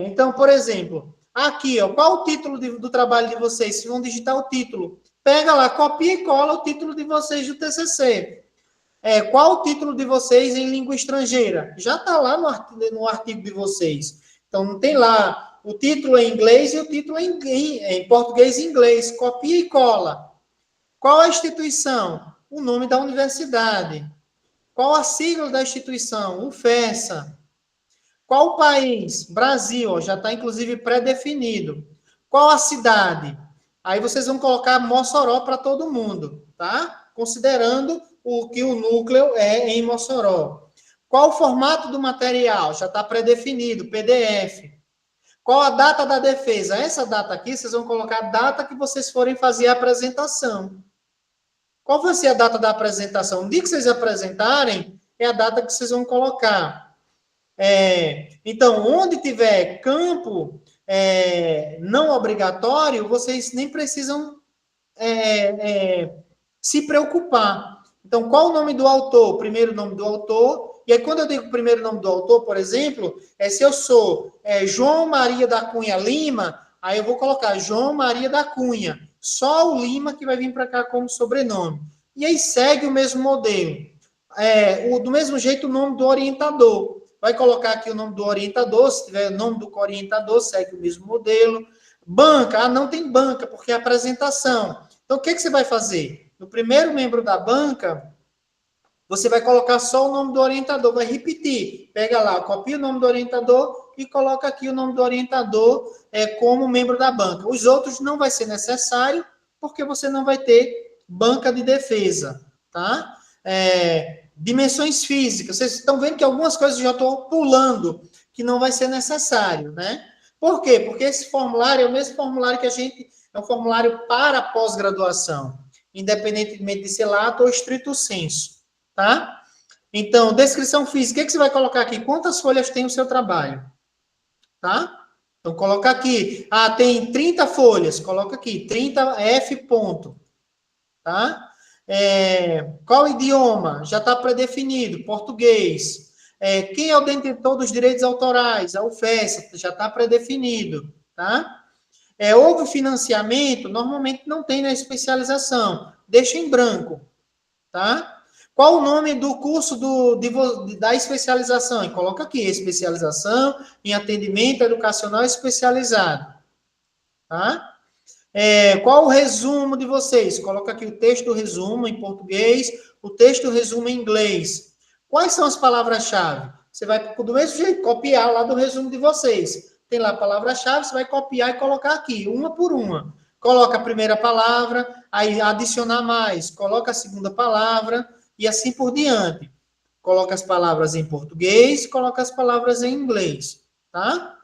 S2: Então, por exemplo, aqui, ó, qual o título do trabalho de vocês? Vocês vão digitar o título. Pega lá, copia e cola o título de vocês do TCC. Qual o título de vocês em língua estrangeira? Já está lá no artigo de vocês. Então, não tem lá o título em inglês e o título em português e inglês. Copia e cola. Qual a instituição? O nome da universidade. Qual a sigla da instituição? UFESA. Qual o país? Brasil. Já está, inclusive, pré-definido. Qual a cidade? Aí vocês vão colocar Mossoró para todo mundo, tá? Considerando que o núcleo é em Mossoró. Qual o formato do material? Já está pré-definido, PDF. Qual a data da defesa? Essa data aqui, vocês vão colocar a data que vocês forem fazer a apresentação. Qual vai ser a data da apresentação? No dia que vocês apresentarem, é a data que vocês vão colocar. Então, onde tiver campo não obrigatório, vocês nem precisam se preocupar. Então, qual o nome do autor? O primeiro nome do autor. E aí, quando eu digo o primeiro nome do autor, por exemplo, se eu sou João Maria da Cunha Lima, aí eu vou colocar João Maria da Cunha. Só o Lima que vai vir para cá como sobrenome. E aí segue o mesmo modelo. do mesmo jeito, o nome do orientador. Vai colocar aqui o nome do orientador, se tiver o nome do orientador, segue o mesmo modelo. Banca, não tem banca, porque é apresentação. Então, o que você vai fazer? No primeiro membro da banca, você vai colocar só o nome do orientador, vai repetir. Pega lá, copia o nome do orientador e coloca aqui o nome do orientador como membro da banca. Os outros não vai ser necessário, porque você não vai ter banca de defesa, tá? Dimensões físicas. Vocês estão vendo que algumas coisas eu já estou pulando, que não vai ser necessário, né? Por quê? Porque esse formulário é o mesmo formulário que é um formulário para pós-graduação, independentemente de ser lato ou estrito sensu, tá? Então, descrição física, o que você vai colocar aqui? Quantas folhas tem o seu trabalho? Tá? Então, coloca aqui. Tem 30 folhas. Coloca aqui, 30 F ponto. Tá? Qual idioma? Já está predefinido. Português. Quem é o detentor dos direitos autorais? A UFES, já está predefinido. Tá? Houve financiamento? Normalmente não tem na especialização. Deixa em branco. Tá? Qual o nome do curso da especialização? E coloca aqui, especialização em atendimento educacional especializado. Tá? Qual o resumo de vocês? Coloca aqui o texto do resumo em português, o texto do resumo em inglês. Quais são as palavras-chave? Você vai, do mesmo jeito, copiar lá do resumo de vocês. Tem lá a palavra-chave, você vai copiar e colocar aqui, uma por uma. Coloca a primeira palavra, aí adicionar mais. Coloca a segunda palavra, e assim por diante. Coloca as palavras em português, coloca as palavras em inglês, tá?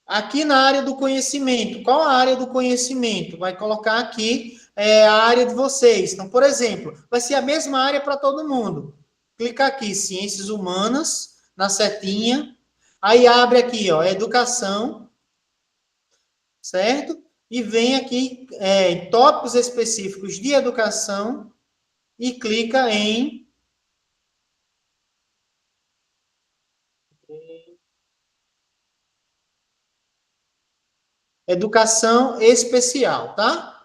S2: Aqui na área do conhecimento, qual a área do conhecimento? Vai colocar aqui a área de vocês. Então, por exemplo, vai ser a mesma área para todo mundo. Clica aqui, ciências humanas, na setinha, aí abre aqui, ó, educação, certo? E vem aqui tópicos específicos de educação, e clica em educação especial, tá?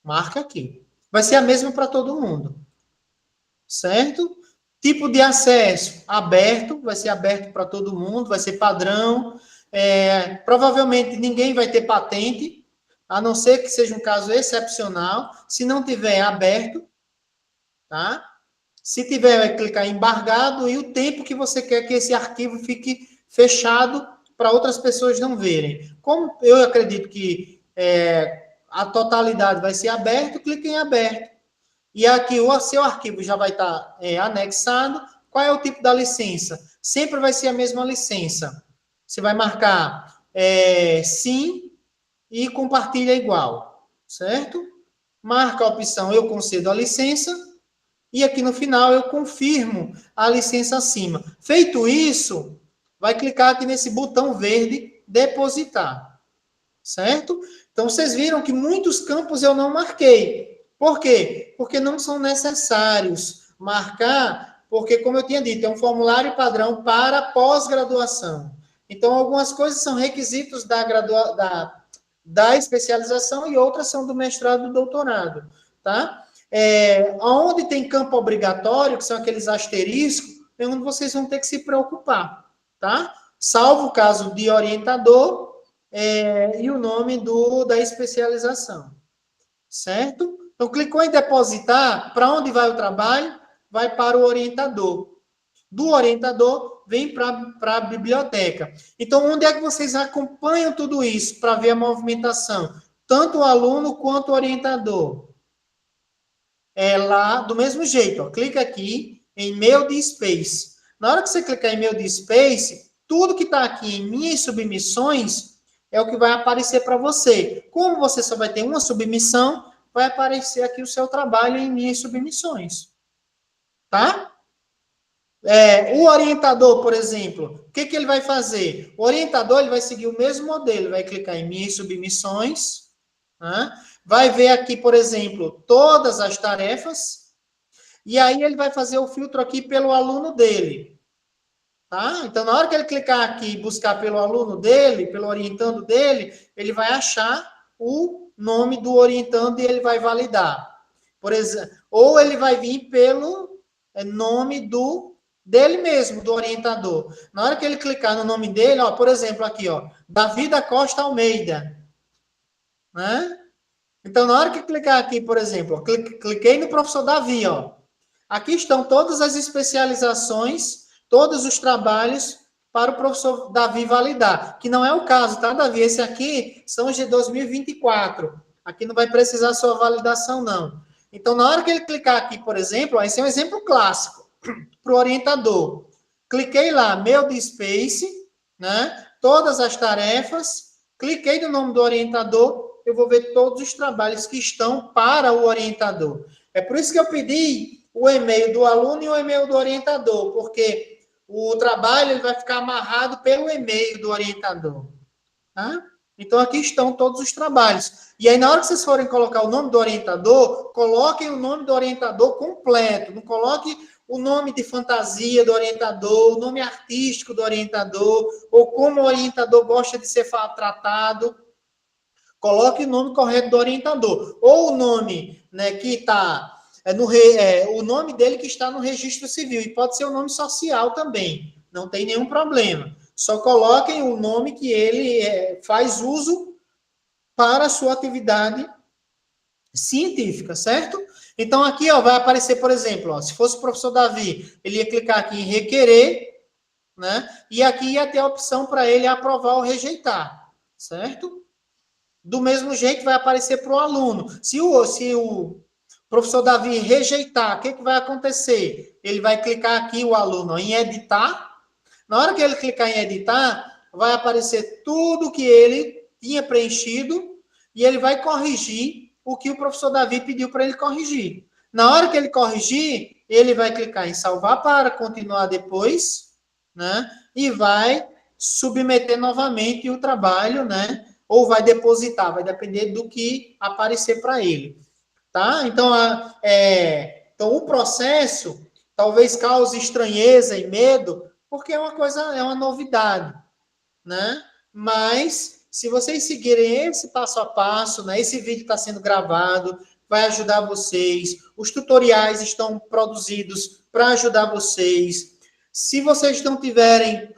S2: Marca aqui. Vai ser a mesma para todo mundo. Certo? Tipo de acesso aberto, vai ser aberto para todo mundo, vai ser padrão. Provavelmente ninguém vai ter patente, a não ser que seja um caso excepcional. Se não tiver, aberto, tá? Se tiver, vai clicar em embargado e o tempo que você quer que esse arquivo fique fechado para outras pessoas não verem. Como eu acredito que a totalidade vai ser aberto, clique em aberto. E aqui o seu arquivo já vai estar anexado. Qual é o tipo da licença? Sempre vai ser a mesma licença. Você vai marcar sim e compartilha igual, certo? Marca a opção eu concedo a licença. E aqui no final eu confirmo a licença acima. Feito isso, vai clicar aqui nesse botão verde, depositar. Certo? Então, vocês viram que muitos campos eu não marquei. Por quê? Porque não são necessários marcar, porque, como eu tinha dito, é um formulário padrão para pós-graduação. Então, algumas coisas são requisitos da especialização e outras são do mestrado e do doutorado. Tá? Onde tem campo obrigatório, que são aqueles asteriscos, é onde vocês vão ter que se preocupar, tá? Salvo o caso de orientador e o nome da especialização, certo? Então, clicou em depositar, para onde vai o trabalho? Vai para o orientador. Do orientador, vem para a biblioteca. Então, onde é que vocês acompanham tudo isso para ver a movimentação? Tanto o aluno quanto o orientador. Lá do mesmo jeito, ó, clica aqui em Mail de Space. Na hora que você clicar em Mail de Space, tudo que está aqui em Minhas Submissões é o que vai aparecer para você. Como você só vai ter uma submissão, vai aparecer aqui o seu trabalho em Minhas Submissões. Tá? O orientador, por exemplo, o que ele vai fazer? O orientador ele vai seguir o mesmo modelo, vai clicar em Minhas Submissões, né? Vai ver aqui, por exemplo, todas as tarefas, e aí ele vai fazer o filtro aqui pelo aluno dele. Tá? Então, na hora que ele clicar aqui e buscar pelo aluno dele, pelo orientando dele, ele vai achar o nome do orientando e ele vai validar. Por exemplo, ou ele vai vir pelo nome dele mesmo, do orientador. Na hora que ele clicar no nome dele, ó, por exemplo, aqui, ó, Davi da Costa Almeida, né? Então, na hora que clicar aqui, por exemplo, ó, cliquei no professor Davi, ó. Aqui estão todas as especializações, todos os trabalhos para o professor Davi validar, que não é o caso, tá, Davi? Esse aqui são os de 2024. Aqui não vai precisar sua validação, não. Então, na hora que ele clicar aqui, por exemplo, ó, esse é um exemplo clássico para o orientador. Cliquei lá, meu de Space, né? Todas as tarefas, cliquei no nome do orientador, eu vou ver todos os trabalhos que estão para o orientador. É por isso que eu pedi o e-mail do aluno e o e-mail do orientador, porque o trabalho ele vai ficar amarrado pelo e-mail do orientador. Tá? Então, aqui estão todos os trabalhos. E aí, na hora que vocês forem colocar o nome do orientador, coloquem o nome do orientador completo. Não coloque o nome de fantasia do orientador, o nome artístico do orientador, ou como o orientador gosta de ser tratado. Coloque o nome correto do orientador. Ou o nome, né, que está o nome dele que está no registro civil. E pode ser o nome social também. Não tem nenhum problema. Só coloquem o nome que ele faz uso para a sua atividade científica, certo? Então, aqui ó, vai aparecer, por exemplo, ó, se fosse o professor Davi, ele ia clicar aqui em requerer, né? E aqui ia ter a opção para ele aprovar ou rejeitar, certo? Do mesmo jeito vai aparecer para o aluno. Se o professor Davi rejeitar, o que vai acontecer? Ele vai clicar aqui, o aluno, ó, em editar. Na hora que ele clicar em editar, vai aparecer tudo que ele tinha preenchido e ele vai corrigir o que o professor Davi pediu para ele corrigir. Na hora que ele corrigir, ele vai clicar em salvar para continuar depois, né? E vai submeter novamente o trabalho, né? Ou vai depositar, vai depender do que aparecer para ele, tá? Então, então, o processo talvez cause estranheza e medo, porque é uma novidade, né? Mas, se vocês seguirem esse passo a passo, né? Esse vídeo está sendo gravado, vai ajudar vocês. Os tutoriais estão produzidos para ajudar vocês. Se vocês não tiverem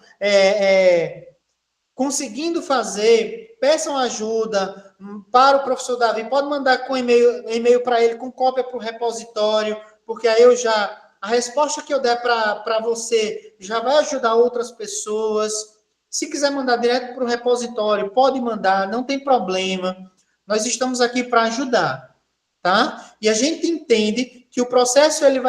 S2: conseguindo fazer, peçam ajuda para o professor Davi. Pode mandar com e-mail para ele, com cópia para o repositório, porque aí a resposta que eu der para você já vai ajudar outras pessoas. Se quiser mandar direto para o repositório, pode mandar, não tem problema. Nós estamos aqui para ajudar, tá? E a gente entende que o processo ele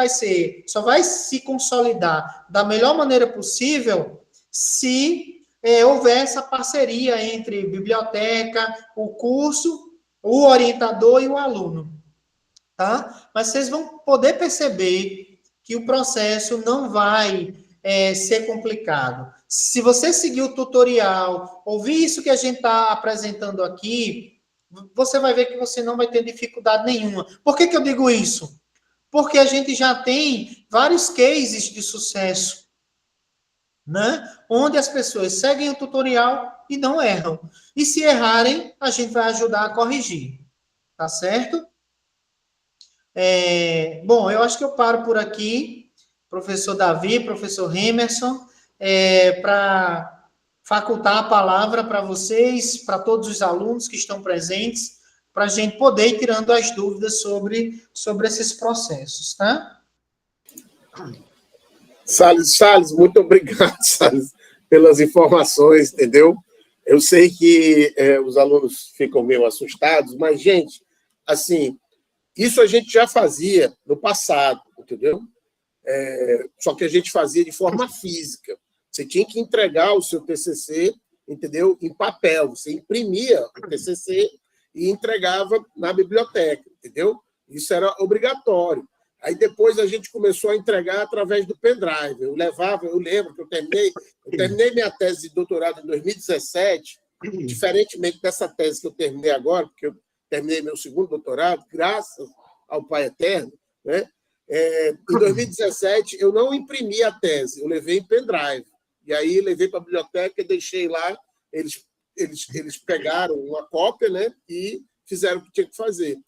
S2: só vai se consolidar da melhor maneira possível se houver essa parceria entre biblioteca, o curso, o orientador e o aluno, tá? Mas vocês vão poder perceber que o processo não vai ser complicado. Se você seguir o tutorial, ouvir isso que a gente está apresentando aqui, você vai ver que você não vai ter dificuldade nenhuma. Por que eu digo isso? Porque a gente já tem vários cases de sucesso, né? Onde as pessoas seguem o tutorial e não erram. E se errarem, a gente vai ajudar a corrigir. Tá certo? Bom, eu acho que eu paro por aqui, professor Davi, professor Hemerson, para facultar a palavra para vocês, para todos os alunos que estão presentes, para a gente poder ir tirando as dúvidas sobre esses processos, tá?
S1: Salles, muito obrigado, Salles, pelas informações, entendeu? Eu sei que os alunos ficam meio assustados, mas, gente, assim, isso a gente já fazia no passado, entendeu? Só que a gente fazia de forma física. Você tinha que entregar o seu TCC, entendeu? Em papel. Você imprimia o TCC e entregava na biblioteca, entendeu? Isso era obrigatório. Aí depois a gente começou a entregar através do pendrive. Eu lembro que eu terminei minha tese de doutorado em 2017, diferentemente dessa tese que eu terminei agora, porque eu terminei meu segundo doutorado, graças ao Pai Eterno, né? Em 2017, eu não imprimi a tese, eu levei em pendrive. E aí levei para a biblioteca e deixei lá, eles pegaram uma cópia, né? E fizeram o que tinha que fazer.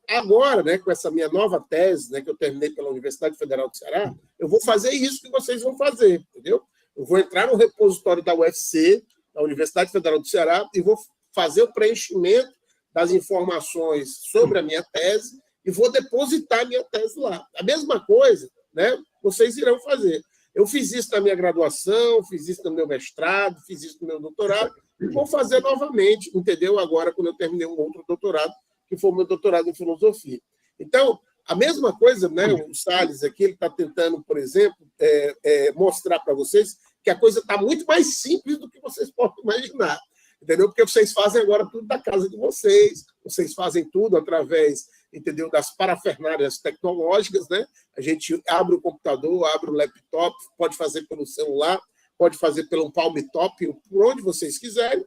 S1: Agora, né, com essa minha nova tese, né, que eu terminei pela Universidade Federal do Ceará, eu vou fazer isso que vocês vão fazer, entendeu? Eu vou entrar no repositório da UFC, da Universidade Federal do Ceará, e vou fazer o preenchimento das informações sobre a minha tese e vou depositar a minha tese lá. A mesma coisa, né, vocês irão fazer. Eu fiz isso na minha graduação, fiz isso no meu mestrado, fiz isso no meu doutorado, e vou fazer novamente, entendeu? Agora, quando eu terminei um outro doutorado, que foi o meu doutorado em filosofia. Então, a mesma coisa, né? O Salles aqui, ele está tentando, por exemplo, mostrar para vocês que a coisa está muito mais simples do que vocês podem imaginar, entendeu? Porque vocês fazem agora tudo da casa de vocês fazem tudo através, entendeu, das parafernálias tecnológicas, né? A gente abre o computador, abre o laptop, pode fazer pelo celular, pode fazer pelo palm top, por onde vocês quiserem,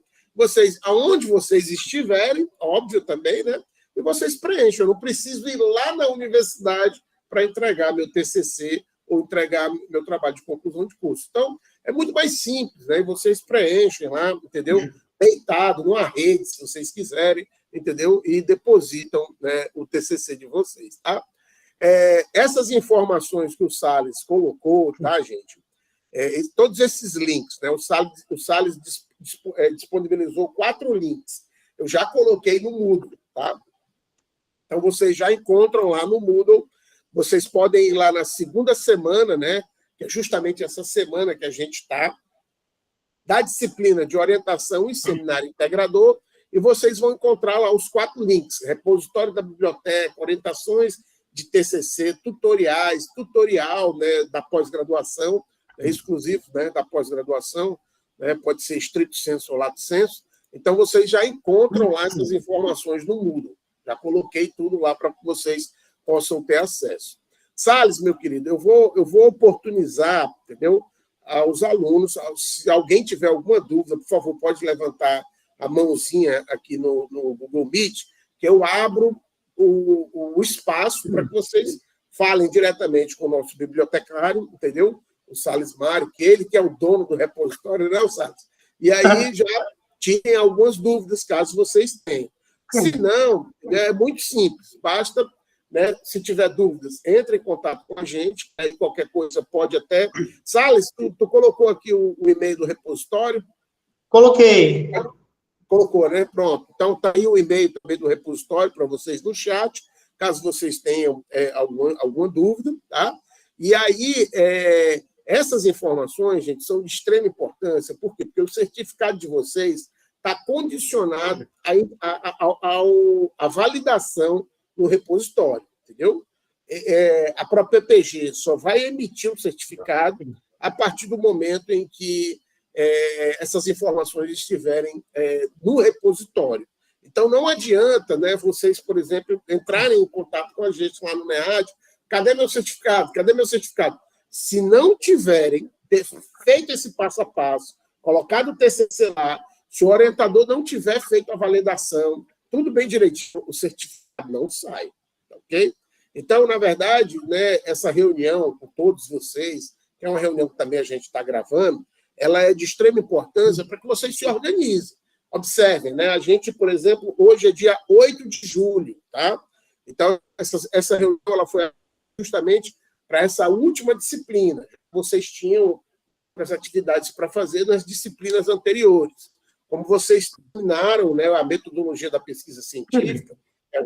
S1: aonde vocês estiverem, óbvio também, né? E vocês preenchem. Eu não preciso ir lá na universidade para entregar meu TCC ou entregar meu trabalho de conclusão de curso. Então, é muito mais simples, né? E vocês preenchem lá, entendeu? Deitado, numa rede, se vocês quiserem, entendeu? E depositam, né, o TCC de vocês, tá? Essas informações que o Salles colocou, tá, gente? Todos esses links, né? O Salles disponibilizou 4 links. Eu já coloquei no Moodle, tá? Então, vocês já encontram lá no Moodle. Vocês podem ir lá na segunda semana, né? Que é justamente essa semana que a gente está, da disciplina de orientação e seminário integrador, e vocês vão encontrar lá os 4 links: repositório da biblioteca, orientações de TCC, tutorial, né, da pós-graduação, exclusivo, né, da pós-graduação, né, pode ser estrito sensu ou lato sensu. Então, vocês já encontram lá essas informações no Moodle. Já coloquei tudo lá para que vocês possam ter acesso. Salles, meu querido, eu vou oportunizar, entendeu, aos alunos. Se alguém tiver alguma dúvida, por favor, pode levantar a mãozinha aqui no Google Meet, que eu abro o espaço para que vocês falem diretamente com o nosso bibliotecário, entendeu? O Salles Mário, que é o dono do repositório, né, Salles? E aí já tirem algumas dúvidas, caso vocês tenham. Se não, é muito simples, basta, né, se tiver dúvidas, entre em contato com a gente, aí qualquer coisa pode até... Salles, tu colocou aqui o e-mail do repositório?
S2: Coloquei.
S1: Colocou, né? Pronto. Então, está aí o e-mail também do repositório para vocês no chat, caso vocês tenham alguma dúvida, tá? E aí, essas informações, gente, são de extrema importância. Por quê? Porque o certificado de vocês está condicionado à validação no repositório, entendeu? A própria PPG só vai emitir o certificado a partir do momento em que essas informações estiverem no repositório. Então, não adianta, né, vocês, por exemplo, entrarem em contato com a gente lá no MEAD. Cadê meu certificado? Cadê meu certificado? Se não tiverem feito esse passo a passo, colocado o TCC lá, se o orientador não tiver feito a validação, tudo bem direitinho, o certificado não sai, ok? Então, na verdade, né, essa reunião com todos vocês, que é uma reunião que também a gente está gravando, ela é de extrema importância para que vocês se organizem. Observem, né? A gente, por exemplo, hoje é dia 8 de julho, tá? Então, essa reunião ela foi justamente para essa última disciplina. Vocês tinham as atividades para fazer nas disciplinas anteriores. Como vocês terminaram, né, a metodologia da pesquisa científica, eu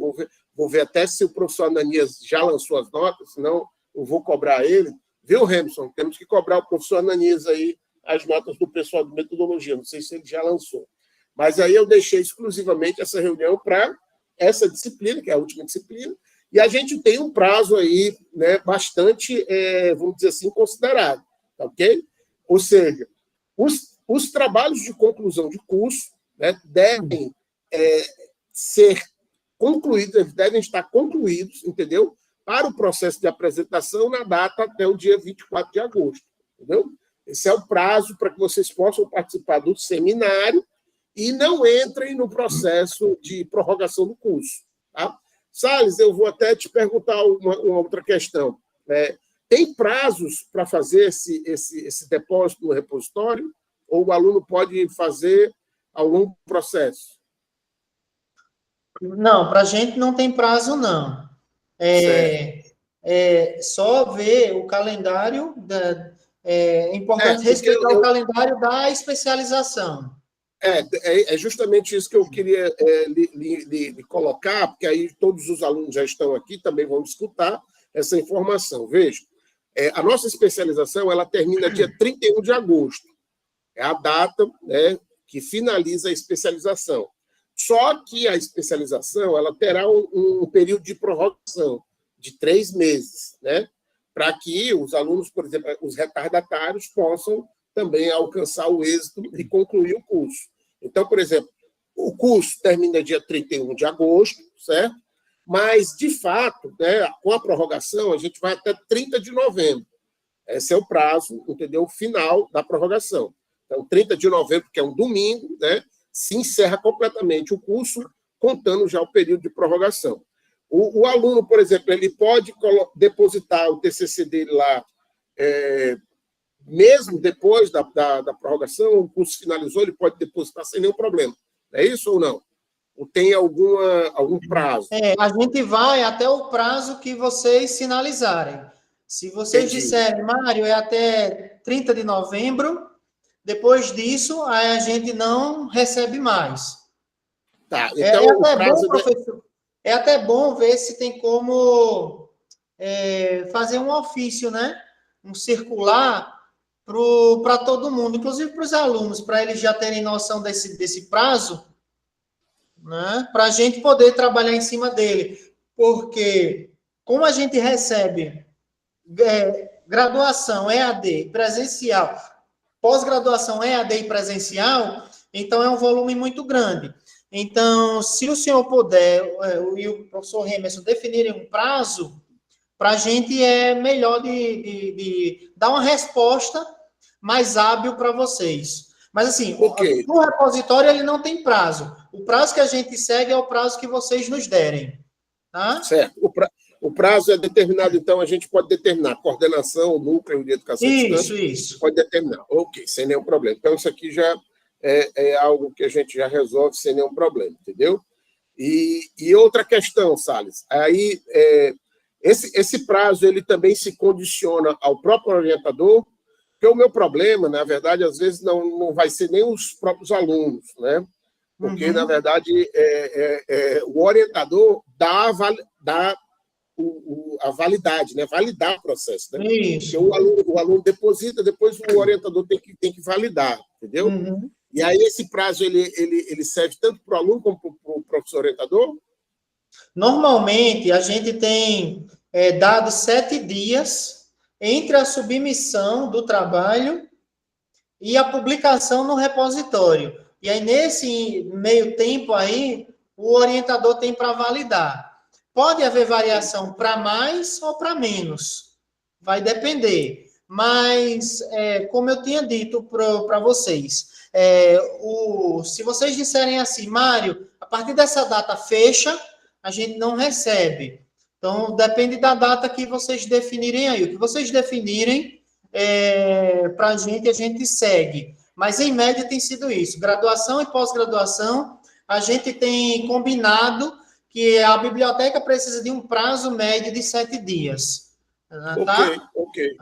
S1: vou ver até se o professor Ananias já lançou as notas, senão eu vou cobrar ele. Viu, Remson? Temos que cobrar o professor Ananias aí as notas do pessoal de metodologia. Não sei se ele já lançou. Mas aí eu deixei exclusivamente essa reunião para essa disciplina, que é a última disciplina, e a gente tem um prazo aí, né, bastante, vamos dizer assim, considerado, tá, ok? Ou seja, os trabalhos de conclusão de curso, né, devem ser concluídos, devem estar concluídos, entendeu? Para o processo de apresentação na data até o dia 24 de agosto, entendeu? Esse é o prazo para que vocês possam participar do seminário e não entrem no processo de prorrogação do curso, tá? Salles, eu vou até te perguntar uma outra questão. Tem prazos para fazer esse depósito no repositório? Ou o aluno pode fazer ao longo do processo?
S2: Não, para a gente não tem prazo, não.
S1: Certo.
S2: Só ver o calendário. É importante
S1: Porque
S2: respeitar o calendário da especialização.
S1: é justamente isso que eu queria lhe colocar, porque aí todos os alunos já estão aqui, também vão escutar essa informação. Veja, a nossa especialização ela termina dia 31 de agosto. É a data, né, que finaliza a especialização. Só que a especialização ela terá um período de prorrogação de 3 meses, né, para que os alunos, por exemplo, os retardatários, possam também alcançar o êxito e concluir o curso. Então, por exemplo, o curso termina dia 31 de agosto, certo? Mas, de fato, né, com a prorrogação, a gente vai até 30 de novembro. Esse é o prazo, entendeu? Final da prorrogação. Então, 30 de novembro, que é um domingo, né, se encerra completamente o curso, contando já o período de prorrogação. O aluno, por exemplo, ele pode depositar o TCC dele lá, mesmo depois da prorrogação, o curso finalizou, ele pode depositar sem nenhum problema. É isso ou não? Ou tem algum prazo?
S2: A gente vai até o prazo que vocês sinalizarem. Se vocês
S1: Entendi.
S2: disserem, Mário, é até 30 de novembro, depois disso, aí a gente não recebe mais.
S1: Tá,
S2: É
S1: então o
S2: até bom,
S1: prazo...
S2: professor, é até bom ver se tem como fazer um ofício, né? Um circular para todo mundo, inclusive para os alunos, para eles já terem noção desse prazo, né? Para a gente poder trabalhar em cima dele. Porque, como a gente recebe graduação EAD presencial, pós-graduação EAD e presencial, então é um volume muito grande. Então, se o senhor puder, e o professor Emerson definirem um prazo, para a gente é melhor de dar uma resposta mais hábil para vocês. Mas, assim,
S1: Ok,
S2: no repositório ele não tem prazo. O prazo que a gente segue é o prazo que vocês nos derem. Tá?
S1: certo. O prazo é determinado, então a gente pode determinar coordenação, núcleo de educação à distância,
S2: Isso.
S1: pode determinar. Ok, sem nenhum problema. Então, isso aqui já é algo que a gente já resolve sem nenhum problema, entendeu? E outra questão, Salles, aí esse prazo ele também se condiciona ao próprio orientador, porque o meu problema, na verdade, às vezes não vai ser nem os próprios alunos, né? Porque, na verdade, o orientador dá a validade, né? Validar o processo, né? Porque
S2: Isso.
S1: o aluno deposita, depois o orientador tem que validar, entendeu?
S2: Uhum.
S1: E aí esse prazo ele serve tanto para o aluno como para o professor orientador?
S2: Normalmente, a gente tem dado 7 dias entre a submissão do trabalho e a publicação no repositório. E aí, nesse meio tempo aí, o orientador tem para validar. Pode haver variação para mais ou para menos. Vai depender. Mas, como eu tinha dito para vocês, se vocês disserem assim, Mário, a partir dessa data fecha, a gente não recebe. Então, depende da data que vocês definirem aí. O que vocês definirem, para a gente segue. Mas, em média, tem sido isso. Graduação e pós-graduação, a gente tem combinado que a biblioteca precisa de um prazo médio de 7 dias. Tá?
S1: Ok.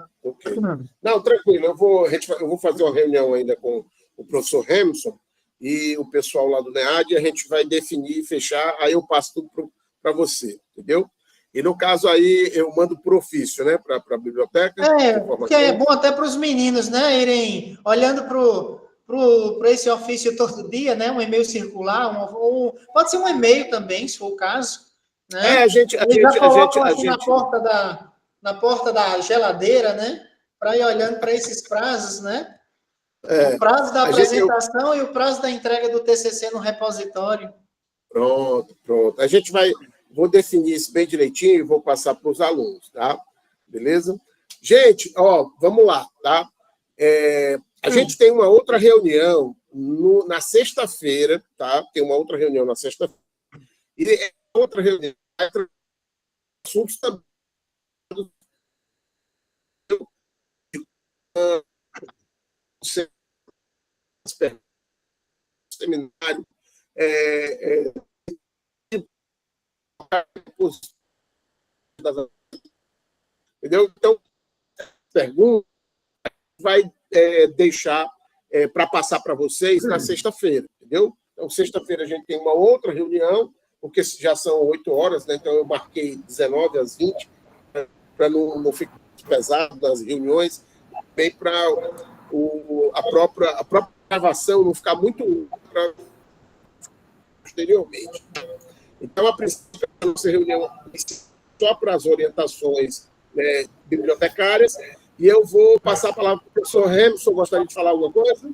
S1: Não, tranquilo. Eu vou fazer uma reunião ainda com o professor Hamilton e o pessoal lá do NEAD, e a gente vai definir e fechar, aí eu passo tudo para você, entendeu? E no caso aí, eu mando por ofício, né, para a biblioteca, essa
S2: Que é
S1: informação.
S2: bom até para os meninos, né, irem olhando para esse ofício todo dia, né, um e-mail circular, pode ser um e-mail também, se for o caso,
S1: A
S2: né?
S1: gente, a
S2: Eles já
S1: gente, a gente,
S2: colocam
S1: a
S2: assim
S1: gente,
S2: na porta da geladeira, né, para ir olhando para esses prazos, né? O prazo da
S1: a gente, eu,
S2: apresentação e o prazo da entrega do TCC no repositório.
S1: pronto. Vou definir isso bem direitinho e vou passar para os alunos, tá? Beleza? Gente, ó, vamos lá, tá? A gente tem uma outra reunião na sexta-feira, tá? Tem uma outra reunião na sexta-feira. E outra reunião, assuntos também seminário, Entendeu? Então, pergunta vai deixar para passar para vocês na sexta-feira, entendeu? Então, sexta-feira a gente tem uma outra reunião, porque já são 8 horas, né? Então eu marquei 19 às 20, para não ficar pesado nas reuniões, bem para a própria gravação não ficar muito posteriormente. Então, a princípio, a nossa reunião só para as orientações bibliotecárias, e eu vou passar a palavra para o professor Remson. Gostaria de falar alguma coisa?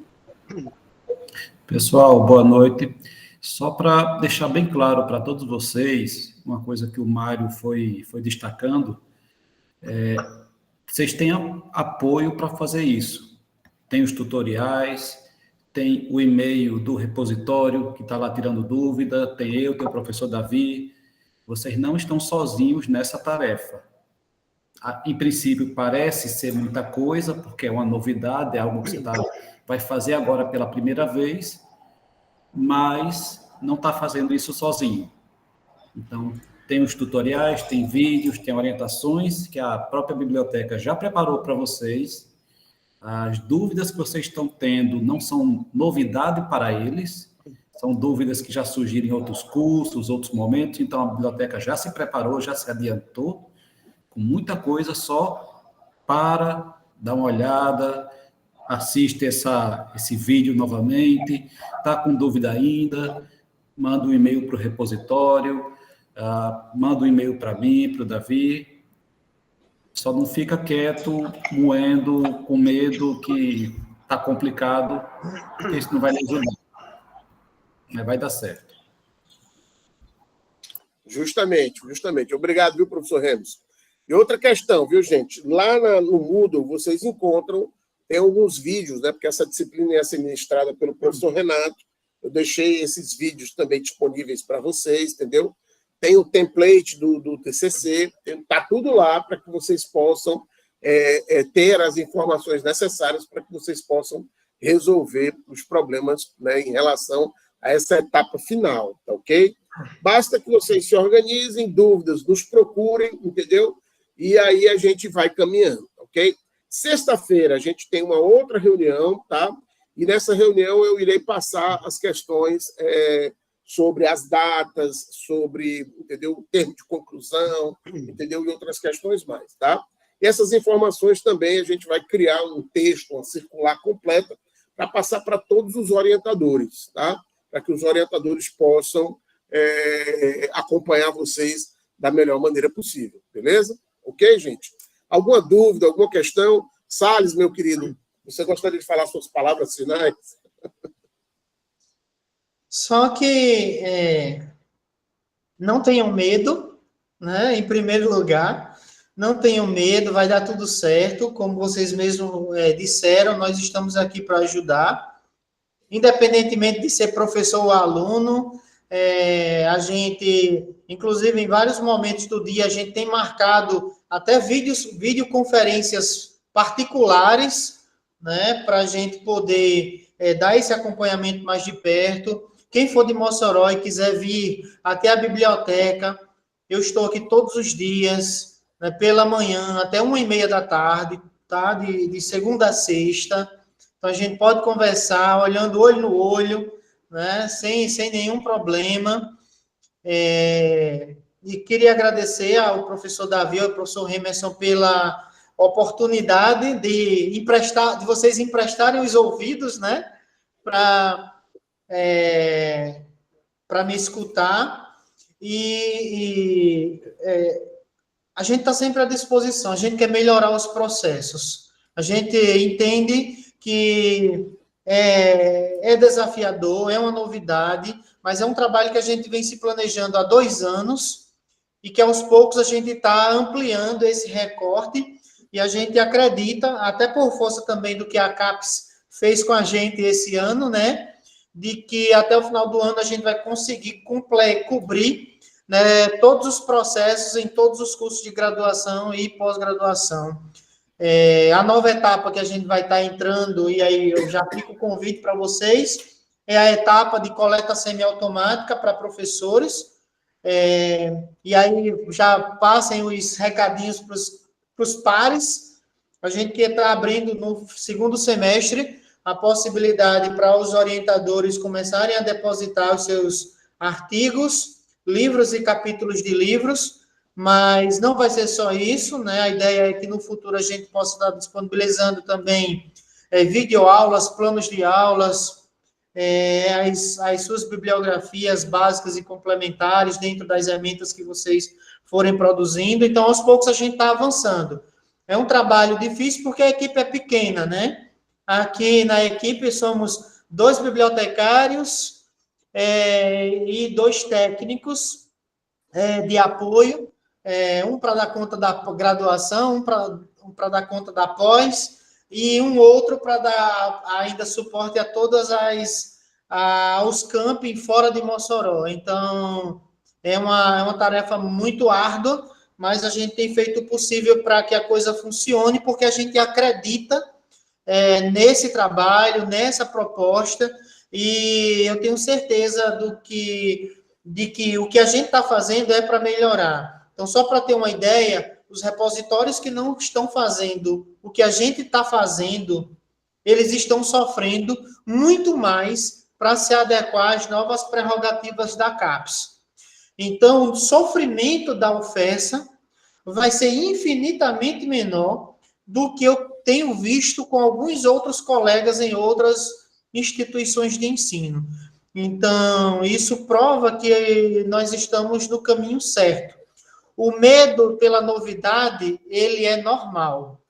S3: Pessoal, boa noite. Só para deixar bem claro para todos vocês, uma coisa que o Mário foi destacando, vocês têm apoio para fazer isso. Tem os tutoriais, tem o e-mail do repositório, que está lá tirando dúvida, tem eu, tem o professor Davi. Vocês não estão sozinhos nessa tarefa. Em princípio, parece ser muita coisa, porque é uma novidade, é algo que você vai fazer agora pela primeira vez, mas não está fazendo isso sozinho. Então, tem os tutoriais, tem vídeos, tem orientações que a própria biblioteca já preparou para vocês. As dúvidas que vocês estão tendo não são novidade para eles, são dúvidas que já surgiram em outros cursos, outros momentos, então a biblioteca já se preparou, já se adiantou, com muita coisa, só para dar uma olhada, assiste esse vídeo novamente, está com dúvida ainda, manda um e-mail para o repositório, manda um e-mail para mim, para o Davi. Só não fica quieto, moendo, com medo que está complicado, porque isso não vai lhe ajudar. Mas vai dar certo.
S1: Justamente. Obrigado, viu, professor Remson? E outra questão, viu, gente? Lá no Moodle, vocês encontram, tem alguns vídeos, né? Porque essa disciplina é administrada pelo professor Renato. Eu deixei esses vídeos também disponíveis para vocês, entendeu? Tem o template do TCC, está tudo lá para que vocês possam ter as informações necessárias para que vocês possam resolver os problemas, né, em relação a essa etapa final, tá ok? Basta que vocês se organizem, dúvidas, nos procurem, entendeu? E aí a gente vai caminhando, ok? Sexta-feira a gente tem uma outra reunião, tá? E nessa reunião eu irei passar as questões sobre as datas, sobre, entendeu, o termo de conclusão, entendeu, e outras questões mais, tá? E essas informações também a gente vai criar um texto, uma circular completa, para passar para todos os orientadores, tá? Para que os orientadores possam acompanhar vocês da melhor maneira possível, beleza? Ok, gente? Alguma dúvida, alguma questão? Salles, meu querido, você gostaria de falar suas palavras finais?
S2: Só que não tenham medo, né? Em primeiro lugar, não tenham medo, vai dar tudo certo. Como vocês mesmos disseram, nós estamos aqui para ajudar. Independentemente de ser professor ou aluno, a gente, inclusive, em vários momentos do dia, a gente tem marcado até videoconferências particulares, né, para a gente poder dar esse acompanhamento mais de perto. Quem for de Mossoró e quiser vir até a biblioteca, eu estou aqui todos os dias, né, pela manhã, até 1h30 da tarde, tá? De segunda a sexta. Então, a gente pode conversar, olhando olho no olho, né, sem nenhum problema. E queria agradecer ao professor Davi e ao professor Emerson pela oportunidade de vocês emprestarem os ouvidos, né, para me escutar. A gente está sempre à disposição, a gente quer melhorar os processos. A gente entende que é desafiador, é uma novidade, mas é um trabalho que a gente vem se planejando há 2 anos e que, aos poucos, a gente está ampliando esse recorte e a gente acredita, até por força também do que a CAPES fez com a gente esse ano, né, de que até o final do ano a gente vai conseguir cobrir, né, todos os processos em todos os cursos de graduação e pós-graduação. A nova etapa que a gente vai estar entrando, e aí eu já fico o convite para vocês, é a etapa de coleta semiautomática para professores, E aí já passem os recadinhos para os pares. A gente está abrindo no segundo semestre a possibilidade para os orientadores começarem a depositar os seus artigos, livros e capítulos de livros, mas não vai ser só isso, né? A ideia é que no futuro a gente possa estar disponibilizando também videoaulas, planos de aulas, as suas bibliografias básicas e complementares dentro das ferramentas que vocês forem produzindo. Então, aos poucos, a gente está avançando. É um trabalho difícil porque a equipe é pequena, né? Aqui na equipe somos 2 bibliotecários e 2 técnicos de apoio, um para dar conta da graduação, um para dar conta da pós, e um outro para dar ainda suporte a todas os campi fora de Mossoró. Então, é uma tarefa muito árdua, mas a gente tem feito o possível para que a coisa funcione, porque a gente acredita nesse trabalho, nessa proposta, e eu tenho certeza de que o que a gente está fazendo é para melhorar. Então, só para ter uma ideia, os repositórios que não estão fazendo o que a gente está fazendo, eles estão sofrendo muito mais para se adequar às novas prerrogativas da CAPES. Então, o sofrimento da UFESA vai ser infinitamente menor do que eu tenho visto com alguns outros colegas em outras instituições de ensino. Então, isso prova que nós estamos no caminho certo. O medo pela novidade, ele é normal,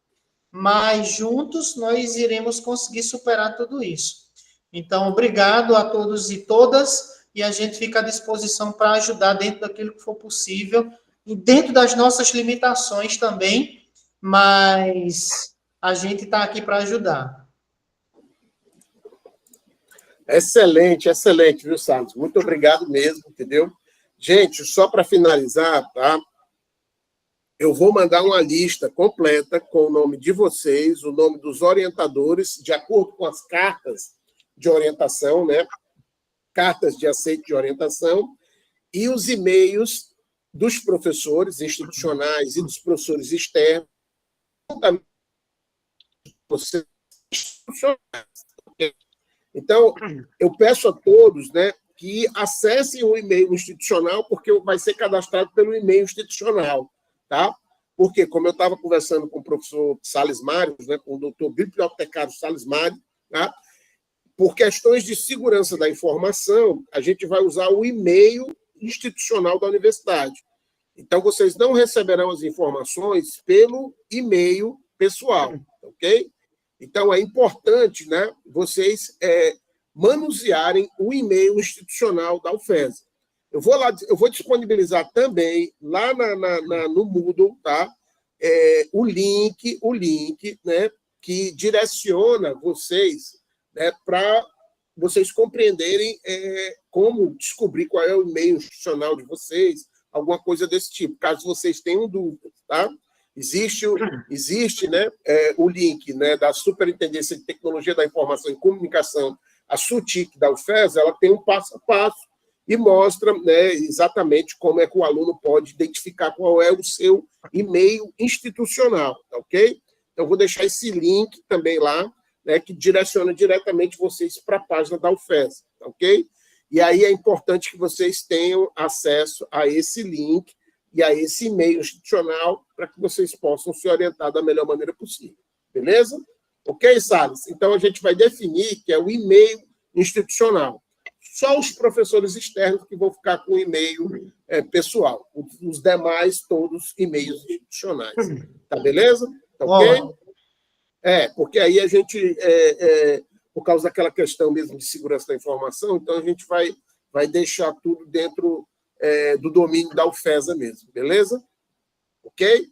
S2: mas juntos nós iremos conseguir superar tudo isso. Então, obrigado a todos e todas, e a gente fica à disposição para ajudar dentro daquilo que for possível, e dentro das nossas limitações também, mas a gente está aqui para ajudar.
S1: Excelente, excelente, viu, Salles? Muito obrigado mesmo, entendeu? Gente, só para finalizar, tá? Eu vou mandar uma lista completa com o nome de vocês, o nome dos orientadores, de acordo com as cartas de orientação, né? Cartas de aceite de orientação, e os e-mails dos professores institucionais e dos professores externos, vocês institucionais. Então, eu peço a todos, né, que acessem o e-mail institucional, porque vai ser cadastrado pelo e-mail institucional, tá? Porque, como eu estava conversando com o professor Salles Mário, né, com o doutor bibliotecário Salles Mário, tá? Por questões de segurança da informação, a gente vai usar o e-mail institucional da universidade. Então, vocês não receberão as informações pelo e-mail pessoal, ok? Então, é importante, né, vocês manusearem o e-mail institucional da UFESA. Eu vou disponibilizar também lá no Moodle, tá? O link, né, que direciona vocês, né, para vocês compreenderem como descobrir qual é o e-mail institucional de vocês, alguma coisa desse tipo, caso vocês tenham dúvidas, tá? Existe, né, o link, né, da Superintendência de Tecnologia da Informação e Comunicação, a SUTIC da UFESA, ela tem um passo a passo e mostra, né, exatamente como é que o aluno pode identificar qual é o seu e-mail institucional, ok? Então, vou deixar esse link também lá, né, que direciona diretamente vocês para a página da UFESA, ok? E aí é importante que vocês tenham acesso a esse link e a esse e-mail institucional para que vocês possam se orientar da melhor maneira possível. Beleza? Ok, Salles? Então, a gente vai definir que é o e-mail institucional. Só os professores externos que vão ficar com o e-mail pessoal. Os demais, todos e-mails institucionais. Tá beleza? Tá ok? Porque aí a gente, por causa daquela questão mesmo de segurança da informação, então a gente vai deixar tudo dentro do domínio da UFESA mesmo, beleza? Ok?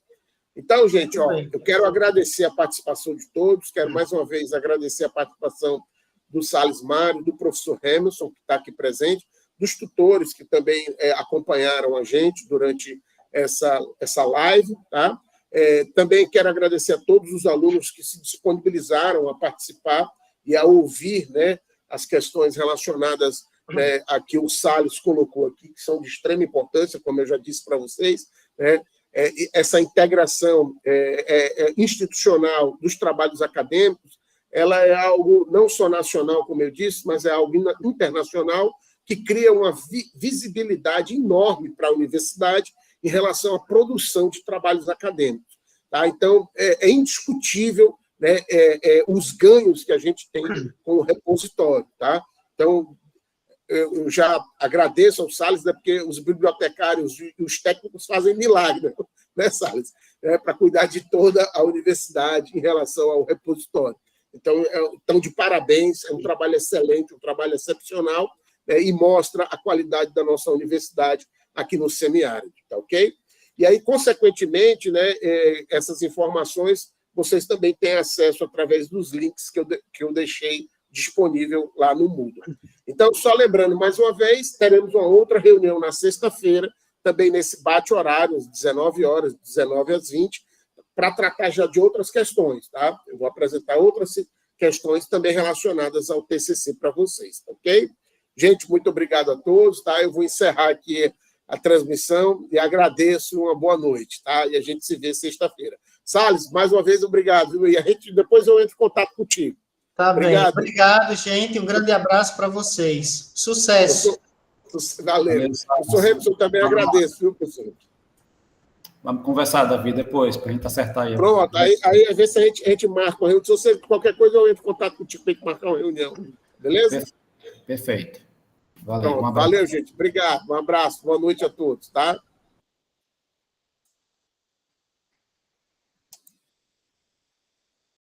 S1: Então, gente, eu quero agradecer a participação de todos, quero mais uma vez agradecer a participação do Salles Mário, do professor Hamilton, que está aqui presente, dos tutores que também acompanharam a gente durante essa live, tá? Também quero agradecer a todos os alunos que se disponibilizaram a participar e a ouvir, né, as questões relacionadas né, aqui o Salles colocou aqui, que são de extrema importância, como eu já disse para vocês, né, essa integração institucional dos trabalhos acadêmicos, ela é algo não só nacional, como eu disse, mas é algo internacional, que cria uma visibilidade enorme para a universidade em relação à produção de trabalhos acadêmicos. Tá? Então, é indiscutível, né, os ganhos que a gente tem com o repositório. Tá? Então, eu já agradeço ao Salles, né, porque os bibliotecários e os técnicos fazem milagre, né, Salles? Para cuidar de toda a universidade em relação ao repositório. Então, de parabéns, é um trabalho excelente, um trabalho excepcional, né, e mostra a qualidade da nossa universidade aqui no semiárido, tá ok? E aí, consequentemente, né, essas informações vocês também têm acesso através dos links que eu deixei disponível lá no Moodle. Então, só lembrando, mais uma vez, teremos uma outra reunião na sexta-feira, também nesse bate-horário, às 19 horas, 19 às 20, para tratar já de outras questões, tá? Eu vou apresentar outras questões também relacionadas ao TCC para vocês, ok? Gente, muito obrigado a todos, tá? Eu vou encerrar aqui a transmissão e agradeço, uma boa noite, tá? E a gente se vê sexta-feira. Salles, mais uma vez, obrigado, viu? E depois eu entro em contato contigo.
S2: Tá
S1: obrigado.
S2: bem. Obrigado, gente. Um grande abraço para vocês. Sucesso.
S1: Valeu. Professor Remson, também agradeço, viu, professor?
S3: Vamos conversar, Davi, depois, para a gente acertar aí.
S1: Pronto, aí às vezes a gente marca uma reunião. Se você qualquer coisa, eu entro em contato contigo, tem que marcar uma reunião. Beleza?
S3: Perfeito. Valeu,
S1: Pronto, valeu, gente. Obrigado. Um abraço. Boa noite a todos, tá?